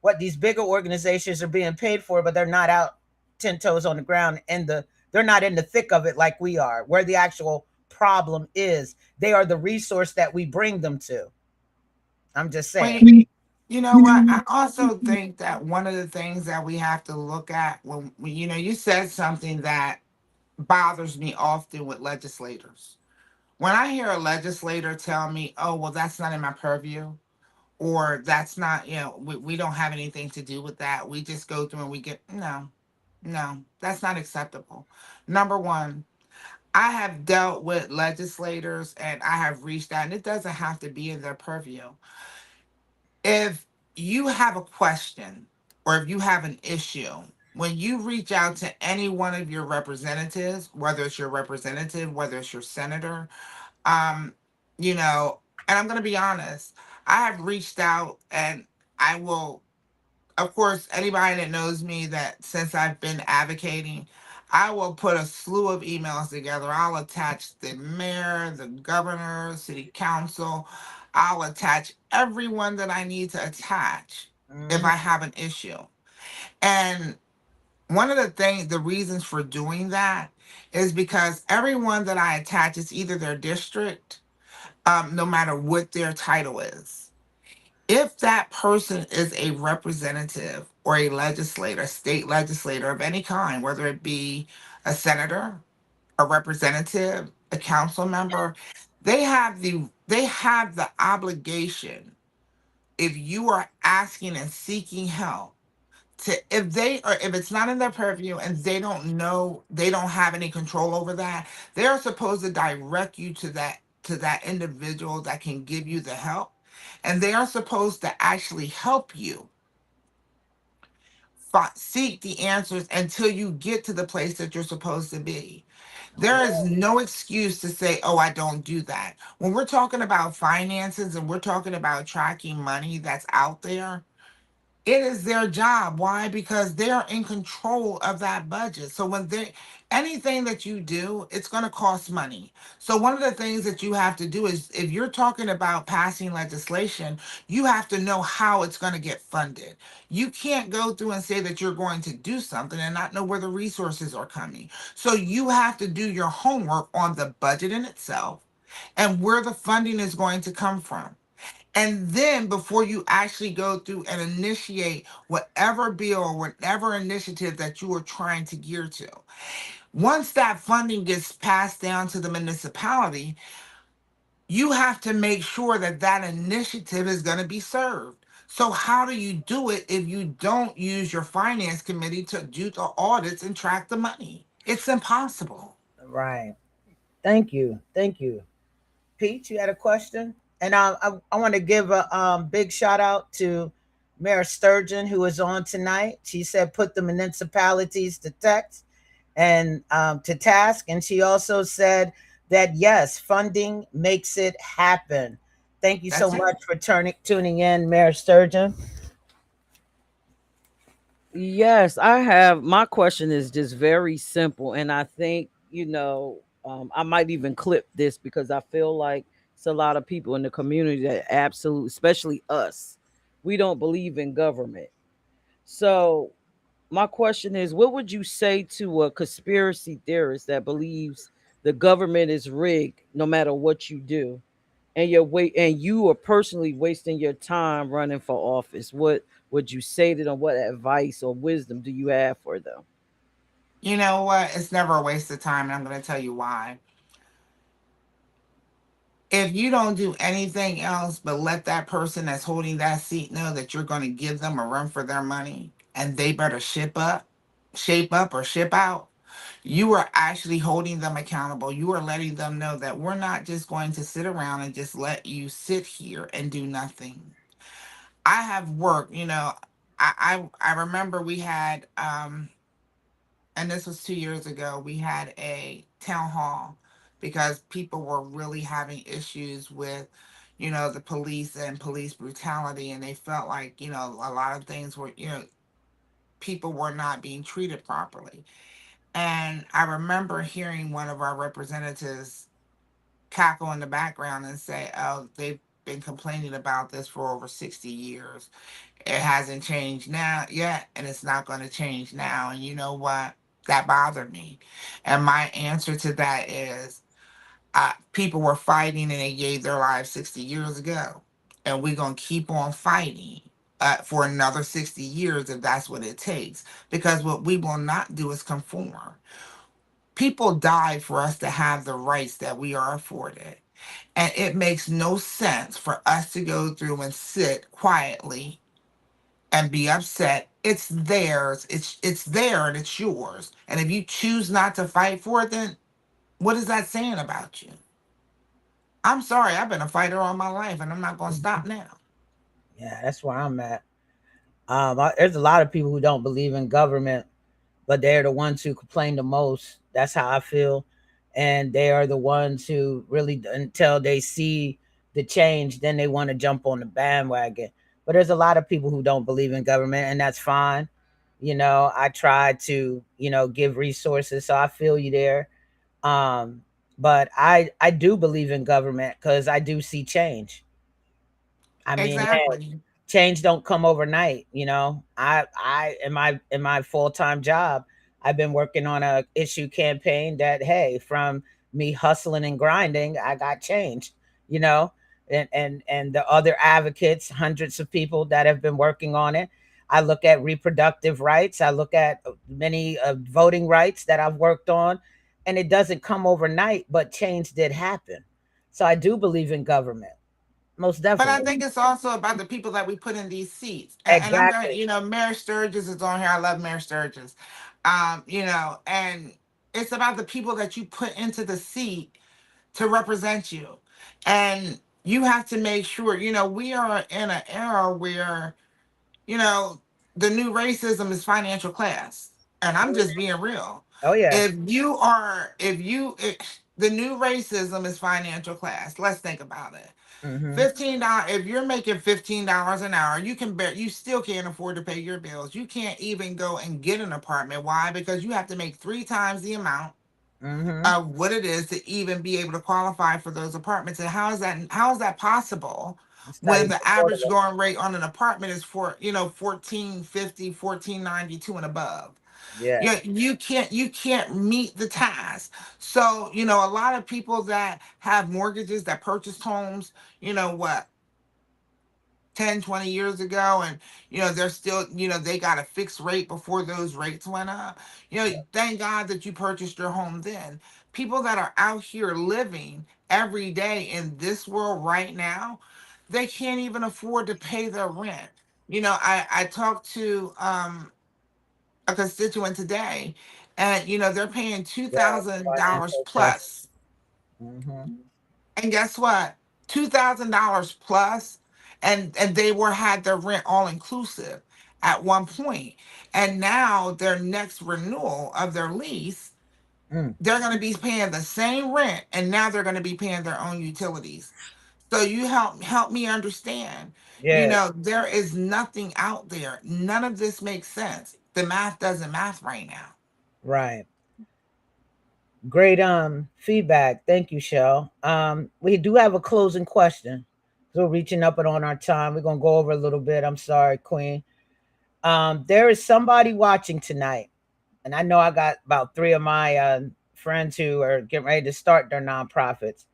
what these bigger organizations are being paid for, but they're not out 10 toes on the ground, and they're not in the thick of it like we are, where the actual problem is. They are the resource that we bring them to. I'm just saying. Wait, you know what? I also think that one of the things that we have to look at when you said something that bothers me often with legislators. When I hear a legislator tell me, oh, well, that's not in my purview, or that's not, we don't have anything to do with that. We just go through and we get, no, no, that's not acceptable. Number one, I have dealt with legislators and I have reached out, and it doesn't have to be in their purview. If you have a question or if you have an issue, when you reach out to any one of your representatives, whether it's your representative, whether it's your senator, um, you know, and I'm going to be honest, I have reached out and I will, of course, anybody that knows me that since I've been advocating, I will put a slew of emails together. I'll attach the mayor, the governor, city council. I'll attach everyone that I need to attach if Mhm. I have an issue. And one of the reasons for doing that is because everyone that I attach is either their district, no matter what their title is. If that person is a representative or a legislator, state legislator of any kind, whether it be a senator, a representative, a council member, they have the obligation, if you are asking and seeking help, to, if it's not in their purview and they don't know, they don't have any control over that, they're supposed to direct you to that individual that can give you the help, and they are supposed to actually help you seek the answers until you get to the place that you're supposed to be. There is no excuse to say, oh, I don't do that. When we're talking about finances and we're talking about tracking money that's out there, it is their job. Why? Because they're in control of that budget. So when they anything that you do, it's going to cost money. So one of the things that you have to do is, if you're talking about passing legislation, you have to know how it's going to get funded. You can't go through and say that you're going to do something and not know where the resources are coming. So you have to do your homework on the budget in itself and where the funding is going to come from. And then before you actually go through and initiate whatever bill or whatever initiative that you are trying to gear to, once that funding gets passed down to the municipality, you have to make sure that that initiative is going to be served. So how do you do it if you don't use your finance committee to do the audits and track the money? It's impossible. Right. Thank you. Thank you. Pete, you had a question? And I want to give a big shout out to Mayor Sturgeon, who is on tonight. She said put the municipalities to text and to task. And she also said that, yes, funding makes it happen. Thank you so That's it. much for tuning in, Mayor Sturgeon. Yes, I have. My question is just very simple, and I think I might even clip this because I feel like it's a lot of people in the community that absolutely, especially us, we don't believe in government. So my question is, what would you say to a conspiracy theorist that believes the government is rigged no matter what you do? And you are personally wasting your time running for office. What would you say to them? What advice or wisdom do you have for them? You know what? It's never a waste of time, and I'm going to tell you why. If you don't do anything else but let that person that's holding that seat know that you're going to give them a run for their money and they better shape up or ship out, you are actually holding them accountable. You are letting them know that we're not just going to sit around and just let you sit here and do nothing. I have worked, I remember we had and this was 2 years ago, we had a town hall because people were really having issues with, the police and police brutality. And they felt like, a lot of things were, people were not being treated properly. And I remember hearing one of our representatives cackle in the background and say, oh, they've been complaining about this for over 60 years. It hasn't changed now yet, and it's not going to change now. And you know what? That bothered me. And my answer to that is people were fighting and they gave their lives 60 years ago. And we're going to keep on fighting for another 60 years if that's what it takes. Because what we will not do is conform. People died for us to have the rights that we are afforded. And it makes no sense for us to go through and sit quietly and be upset. It's theirs. It's there and it's yours. And if you choose not to fight for it, then what is that saying about you? I'm sorry, I've been a fighter all my life and I'm not gonna stop now. Yeah, that's where I'm at. There's a lot of people who don't believe in government, but they're the ones who complain the most. That's how I feel. And they are the ones who really, until they see the change, then they want to jump on the bandwagon. But there's a lot of people who don't believe in government, and that's fine. I try to, give resources. So I feel you there. Um, but I do believe in government because I do see change. I mean, hey, Exactly. change don't come overnight. I in my full-time job, I've been working on a issue campaign that, hey, from me hustling and grinding, I got change. you know and the other advocates, hundreds of people that have been working on it. I look at reproductive rights, I look at many voting rights that I've worked on, and it doesn't come overnight, but change did happen. So I do believe in government, most But I definitely. think it's also about the people that we put in these seats. And I'm going, Exactly. Mayor Sturgis is on here. I love Mayor Sturgis. And it's about the people that you put into the seat to represent you. And you have to make sure, we are in an era where, you know, the new racism is financial class. And I'm just being real. Oh yeah. The new racism is financial class. Let's think about it. Hmm. $15. If you're making $15 an hour, you still can't afford to pay your bills. You can't even go and get an apartment. Why? Because you have to make three times the amount Hmm. of what it is to even be able to qualify for those apartments. And how is that possible It's not when even the average affordable. going rate on an apartment is 1450, 1492 and above? Yeah. You can't meet the task. So, a lot of people that have mortgages that purchased homes, you know what? 10, 20 years ago, and they're still, they got a fixed rate before those rates went up. Thank God that you purchased your home then. People that are out here living every day in this world right now, they can't even afford to pay their rent. I talked to a constituent today, and they're paying two Yeah, thousand dollars financial justice. plus. Mm-hmm. And guess what? $2,000 plus, and they were had their rent all inclusive at one point. And now their next renewal of their lease, Mm. they're going to be paying the same rent, and now they're going to be paying their own utilities. So you help me understand. Yeah, There is nothing out there. None of this makes sense. The math doesn't math right now. right. Great feedback. Thank you, Shell. We do have a closing question. So we're reaching up and on our time. We're gonna go over a little bit. I'm sorry, Queen. There is somebody watching tonight, and I know I got about three of my friends who are getting ready to start their nonprofits,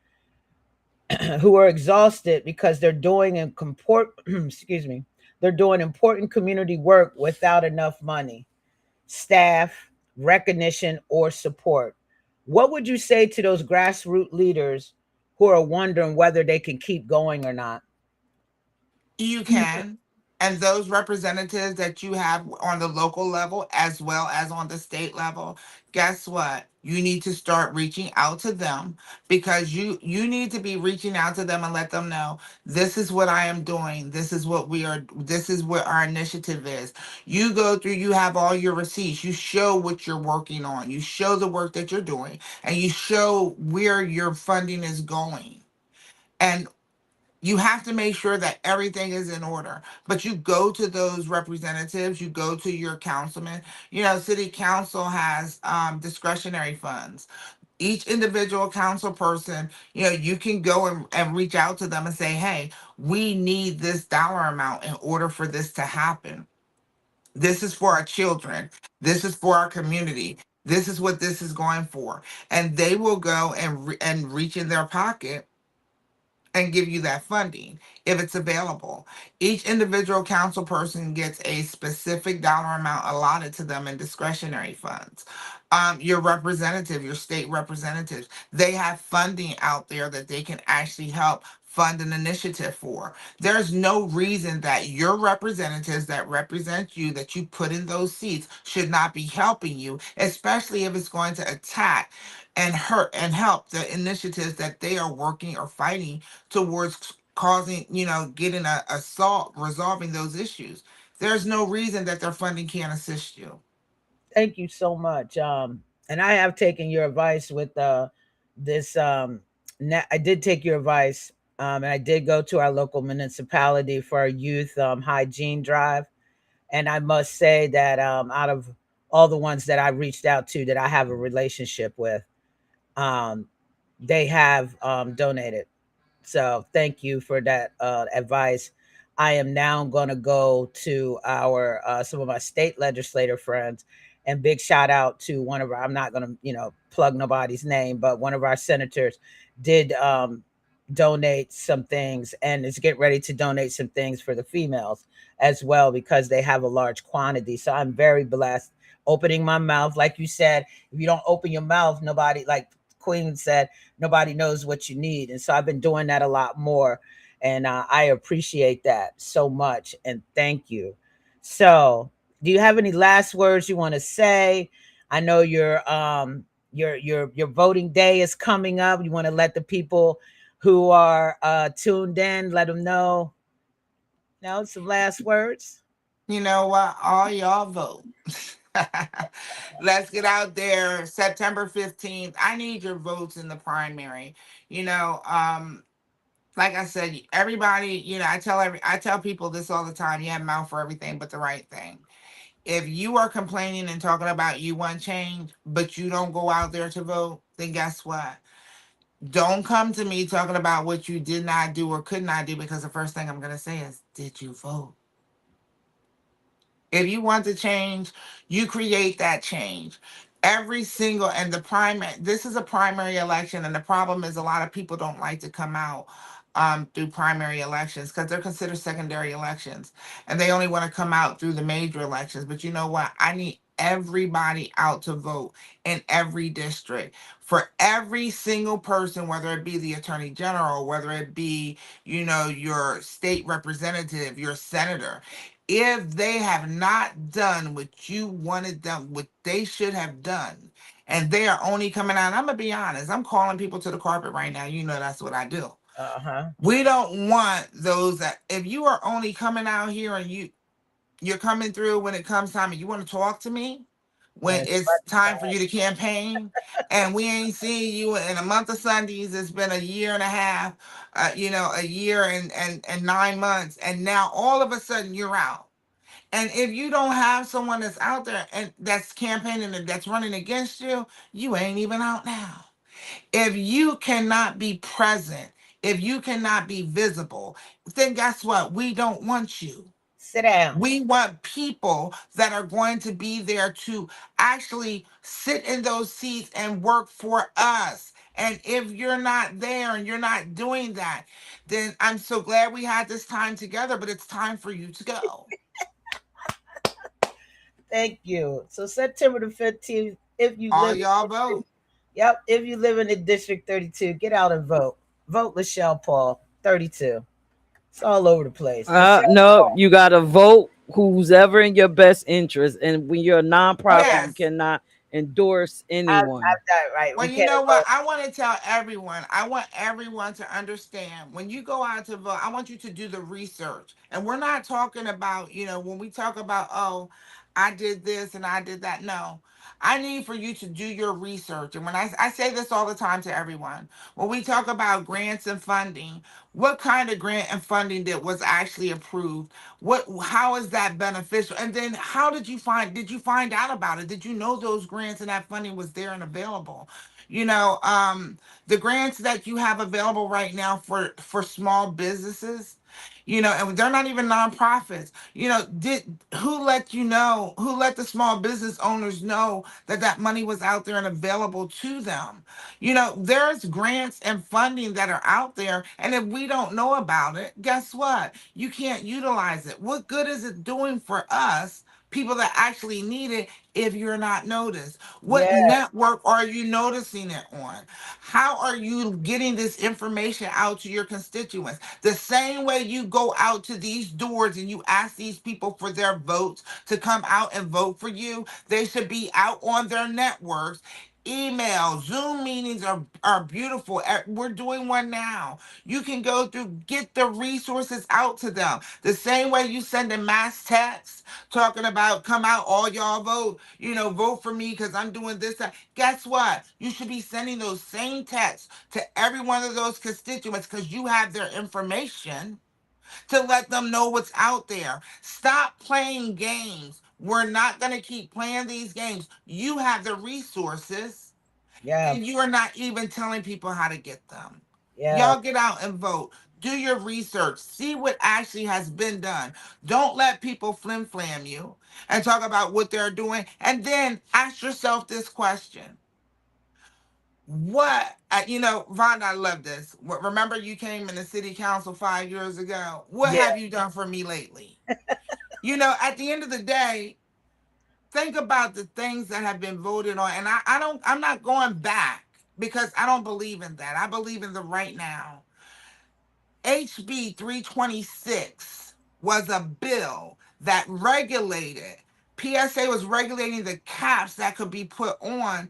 who are exhausted because they're doing excuse me, they're doing important community work without enough money, staff, recognition, or support. What would you say to those grassroots leaders who are wondering whether they can keep going or not? You can. And those representatives that you have on the local level as well as on the state level, guess what? You need to start reaching out to them, because you need to be reaching out to them and let them know, this is what I am doing. This is what our initiative is. You go through, you have all your receipts. You show what you're working on. You show the work that you're doing, and you show where your funding is going. And you have to make sure that everything is in order. But you go to those representatives, you go to your councilman. City council has discretionary funds. Each individual council person, you can go and reach out to them and say, hey, we need this dollar amount in order for this to happen. This is for our children. This is for our community. This is what this is going for. And they will go and reach in their pocket and give you that funding if it's available. Each individual council person gets a specific dollar amount allotted to them in discretionary funds. Your representative, your state representatives, they have funding out there that they can actually help fund an initiative for. There's no reason that your representatives that represent you, that you put in those seats, should not be helping you, especially if it's going to attack and hurt and help the initiatives that they are working or fighting towards causing, getting a solve, resolving those issues. There's no reason that their funding can't assist you. Thank you so much. And I have taken your advice with this. I did take your advice, and I did go to our local municipality for a youth hygiene drive. And I must say that out of all the ones that I reached out to that I have a relationship with, um, they have donated. So thank you for that advice. I am now going to go to our some of my state legislator friends, and big shout out to one of our. I'm not going to plug nobody's name, but one of our senators did donate some things, and is getting ready to donate some things for the females as well, because they have a large quantity. So I'm very blessed. Opening my mouth, like you said, if you don't open your mouth, nobody, like Queen said, nobody knows what you need. And so I've been doing that a lot more. And I appreciate that so much. And thank you. So, do you have any last words you want to say? I know your voting day is coming up. You want to let the people who are tuned in, let them know. No, some last words. You know what? All y'all vote. Let's get out there September 15th. I need your votes in the primary. You know, like I said, everybody, I tell people this all the time, you have mouth for everything but the right thing. If you are complaining and talking about you want change, but you don't go out there to vote, then guess what? Don't come to me talking about what you did not do or could not do, because the first thing I'm going to say is, did you vote? If you want to change, you create that change. Every single, and the primary, this is a primary election, and the problem is a lot of people don't like to come out. through primary elections because they're considered secondary elections, and they only want to come out through the major elections. But you know what? I need everybody out to vote in every district for every single person, whether it be the attorney general, whether it be, your state representative, your senator. If they have not done what you wanted them, what they should have done, and they are only coming out, I'm gonna be honest, I'm calling people to the carpet right now. That's what I do. Uh-huh. We don't want those that, if you are only coming out here and you're coming through when it comes time and you want to talk to me When when it's it's election time for time. you to campaign, and we ain't seeing you in a month of Sundays. It's been a year and a half, a year and 9 months, and now all of a sudden you're out. And if you don't have someone that's out there and that's campaigning and that's running against you, you ain't even out now. If you cannot be present, if you cannot be visible, then guess what? We don't want you. Sit down. We want people that are going to be there to actually sit in those seats and work for us. And if you're not there and you're not doing that, then I'm so glad we had this time together, but it's time for you to go. Thank you. So September the 15th, if you All live y'all in vote. Yep, if you live in the District 32, get out and vote. Vote LaChelle Paul, 32. It's all over the place. LaChelle No, Paul. you gotta vote who's ever in your best interest. And when you're a nonprofit, you Yes. cannot endorse anyone. I've done it right. Well, We you can't know what? vote. I want to tell everyone, I want everyone to understand when you go out to vote, I want you to do the research. And we're not talking about, when we talk about, oh, I did this and I did that. No, I need for you to do your research. And when I say this all the time to everyone, when we talk about grants and funding, what kind of grant and funding that was actually approved? How is that beneficial? And then did you find out about it? Did you know those grants and that funding was there and available? you know the grants that you have available right now for small businesses, and they're not even nonprofits. Did who let the small business owners know that that money was out there and available to them? There's grants and funding that are out there, and if we don't know about it, guess what? You can't utilize it. What good is it doing for us, people that actually need it, if you're not noticed? What Yeah, network are you noticing it on? How are you getting this information out to your constituents? The same way you go out to these doors and you ask these people for their votes to come out and vote for you, they should be out on their networks. Email, Zoom meetings are beautiful. We're doing one now. You can go through, get the resources out to them. The same way you send a mass text talking about come out, all y'all vote, vote for me because I'm doing this. That. Guess what? You should be sending those same texts to every one of those constituents because you have their information to let them know what's out there. Stop playing games. We're not going to keep playing these games. You have the resources yeah, and you are not even telling people how to get them. yeah, Y'all get out and vote. Do your research. See what actually has been done. Don't let people flim flam you and talk about what they're doing. And then ask yourself this question. Vonda, I love this. Remember, you came in the city council 5 years ago. What yeah, have you done for me lately? At the end of the day, think about the things that have been voted on. And I'm not going back because I don't believe in that. I believe in the right now. HB 326 was a bill that regulated, PSA was regulating the caps that could be put on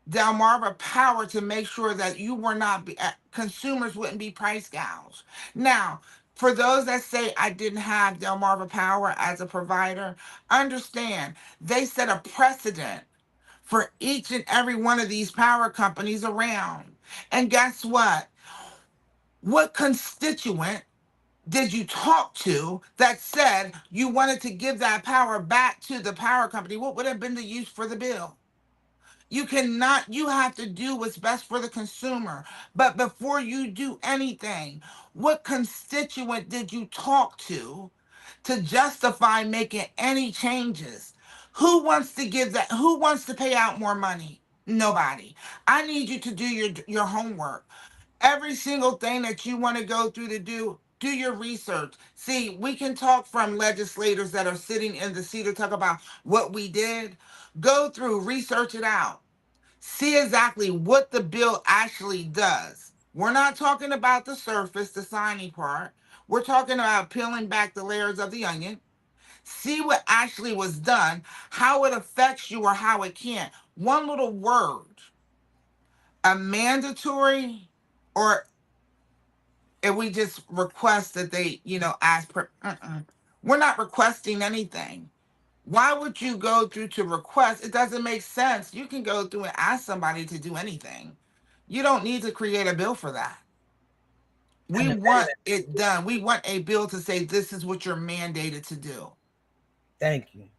Delmarva Power to make sure that you were not, consumers wouldn't be price gouged. Now, for those that say I didn't have Delmarva Power as a provider, understand they set a precedent for each and every one of these power companies around. And guess what? What constituent did you talk to that said you wanted to give that power back to the power company? What would have been the use for the bill? You have to do what's best for the consumer. But before you do anything, what constituent did you talk to justify making any changes? Who wants to give that? Who wants to pay out more money? Nobody. I need you to do your homework. Every single thing that you want to go through to do your research. See, we can talk from legislators that are sitting in the seat to talk about what we did. Go through, research it out, see exactly what the bill actually does. We're not talking about the surface, the signing part. We're talking about peeling back the layers of the onion. See what actually was done, how it affects you or how it can't. One little word, a mandatory, or if we just request that they, ask for, we're not requesting anything. Why would you go through to request? It doesn't make sense. You can go through and ask somebody to do anything. You don't need to create a bill for that. An We want amendment. it done. We want a bill to say this is what you're mandated to do. Thank you.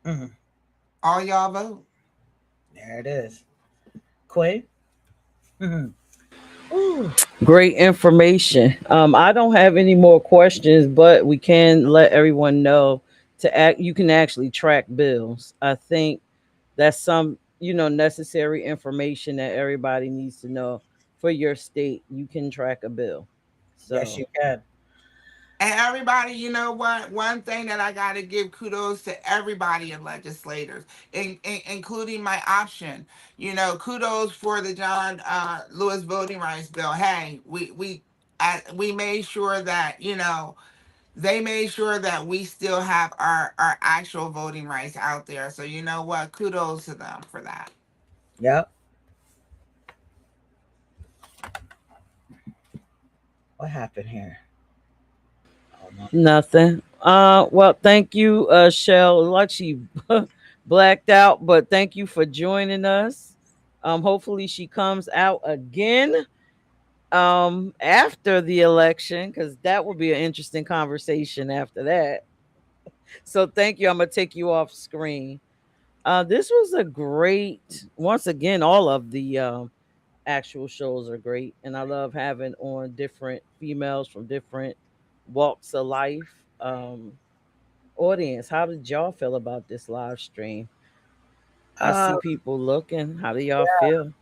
Mhm. All y'all vote. There it is. Queen. Mhm. Ooh. Great information. I don't have any more questions, but we can let everyone know to act. You can actually track bills. I think that's some, necessary information that everybody needs to know for your state. You can track a bill. Yes, So you can. And everybody, you know what? One thing that I got to give kudos to everybody in legislators, including my option. Kudos for the John Lewis voting rights bill. Hey, we made sure that they made sure that we still have our actual voting rights out there. So you know what? Kudos to them for that. Yep. What happened here? Oh no. nothing. Well, thank you, Shell. Like she blacked out, but thank you for joining us. Hopefully she comes out again after the election, because that will be an interesting conversation after that. So thank you. I'm gonna take you off screen. This was a great, once again, all of the actual shows are great, and I love having on different females from different walks of life. Audience, how did y'all feel about this live stream? I Uh, see people looking. How do y'all feel?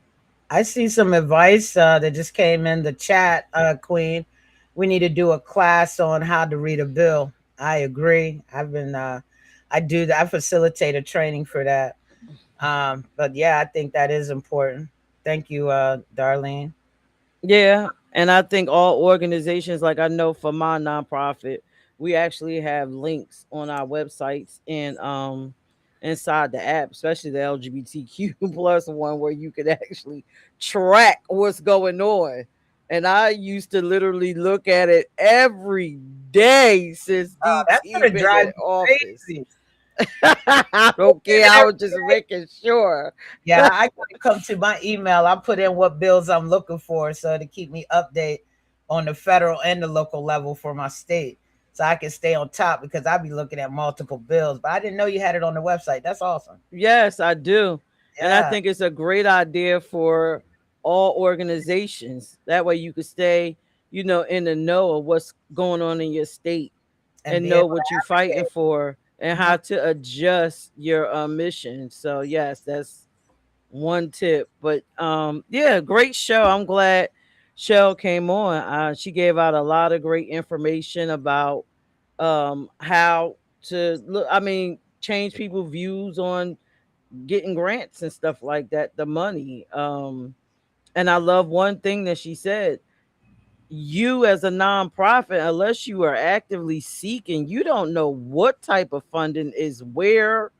I see some advice that just came in the chat, Queen. We need to do a class on how to read a bill. I agree. I do that. I facilitate a training for that. But yeah, I think that is important. Thank you, Darlene. Yeah, and I think all organizations, like I know for my nonprofit, we actually have links on our websites and inside the app, especially the LGBTQ plus one, where you could actually track what's going on. And I used to literally look at it every day since That's DT gonna been drive in me office. crazy. I Look don't at care. it I every was just day. making sure. Yeah, I gotta come to my email. I put in what bills I'm looking for, so to keep me update on the federal and the local level for my state, so I can stay on top because I be looking at multiple bills. But I didn't know you had it on the website. That's awesome. Yes, I do. And I Yeah, think it's a great idea for all organizations. That way you could stay, in the know of what's going on in your state and and be know able what you're to fighting advocate. for and Mhm. how to adjust your mission. So yes, that's one tip. But yeah, great show. I'm glad Shell came on. She gave out a lot of great information about how to look, change people's views on getting grants and stuff like that, the money. And I love one thing that she said: you as a nonprofit, unless you are actively seeking, you don't know what type of funding is where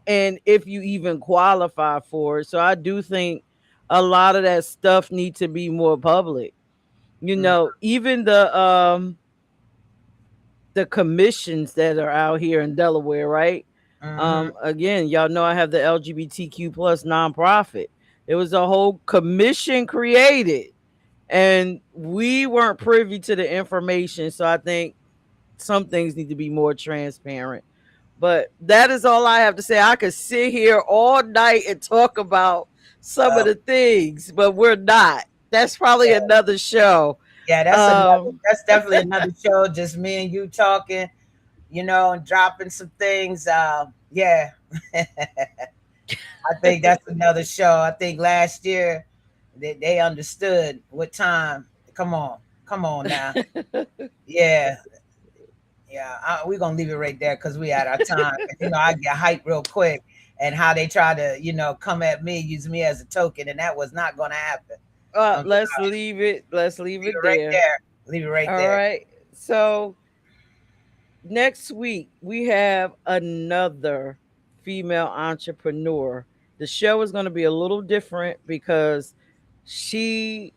and if you even qualify for it. So I do think a lot of that stuff needs to be more public. Even the commissions that are out here in Delaware, right? Mhm. Again, y'all know I have the LGBTQ plus nonprofit. There was a whole commission created, and we weren't privy to the information. So I think some things need to be more transparent. But that is all I have to say. I could sit here all night and talk about some of Well, the things, but we're not. That's probably yeah, another show. yeah, that's another. Um, That's definitely another show. Just me and you talking, and dropping some things. Yeah, I think that's another show. I think last year They understood what time. Come on now. Yeah, yeah. We're gonna leave it right there because we had our time. You know, I get hyped real quick, and how they try to, come at me, use me as a token, and that was not gonna happen. I'm Let's leave it. Let's leave leave it it right there. there. Leave it right All there. right. So next week we have another female entrepreneur. The show is going to be a little different because she,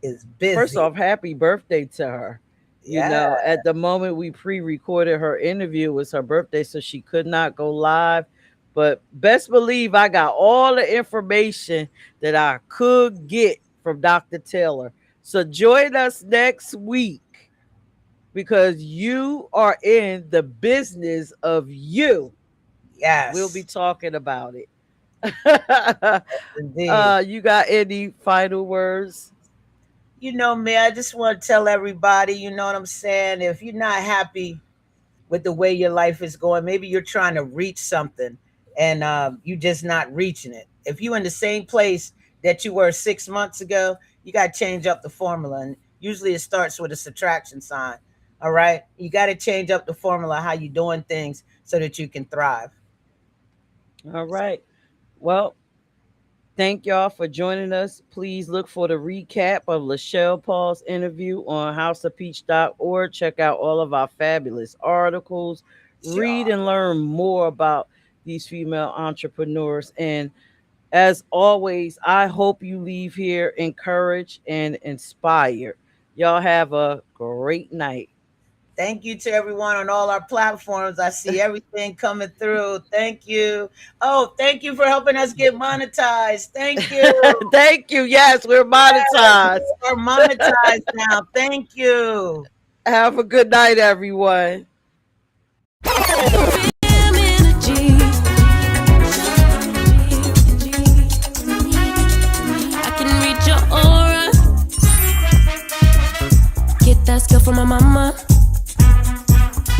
Is first busy. off, happy birthday to her. You Yeah. know, at the moment we pre-recorded her interview, it was her birthday, so she could not go live. But best believe I got all the information that I could get from Dr. Taylor. So join us next week because you are in the business of you. We'll be Yes. talking about it. Indeed. You got any final words? You know me. I just want to tell everybody. You know what I'm saying. If you're not happy with the way your life is going, maybe you're trying to reach something, and you just not reaching it. If you're in the same place that you were 6 months ago, you got to change up the formula. And usually it starts with a subtraction sign. All right. You got to change up the formula, how you doing things so that you can thrive. All right. Well, thank y'all for joining us. Please look for the recap of LaChelle Paul's interview on houseofpeach.org. Check out all of our fabulous articles. Read Sure. and learn more about these female entrepreneurs. And as always, I hope you leave here encouraged and inspired. Y'all have a great night. Thank you to everyone on all our platforms. I see everything coming through. Thank you. Oh, thank you for helping us get monetized. Thank you. Thank you. Yes, we're Yes, monetized. we are monetized now. Thank you. Have a good night, everyone. Feel energy. I can read your aura. Get that skill from my mama.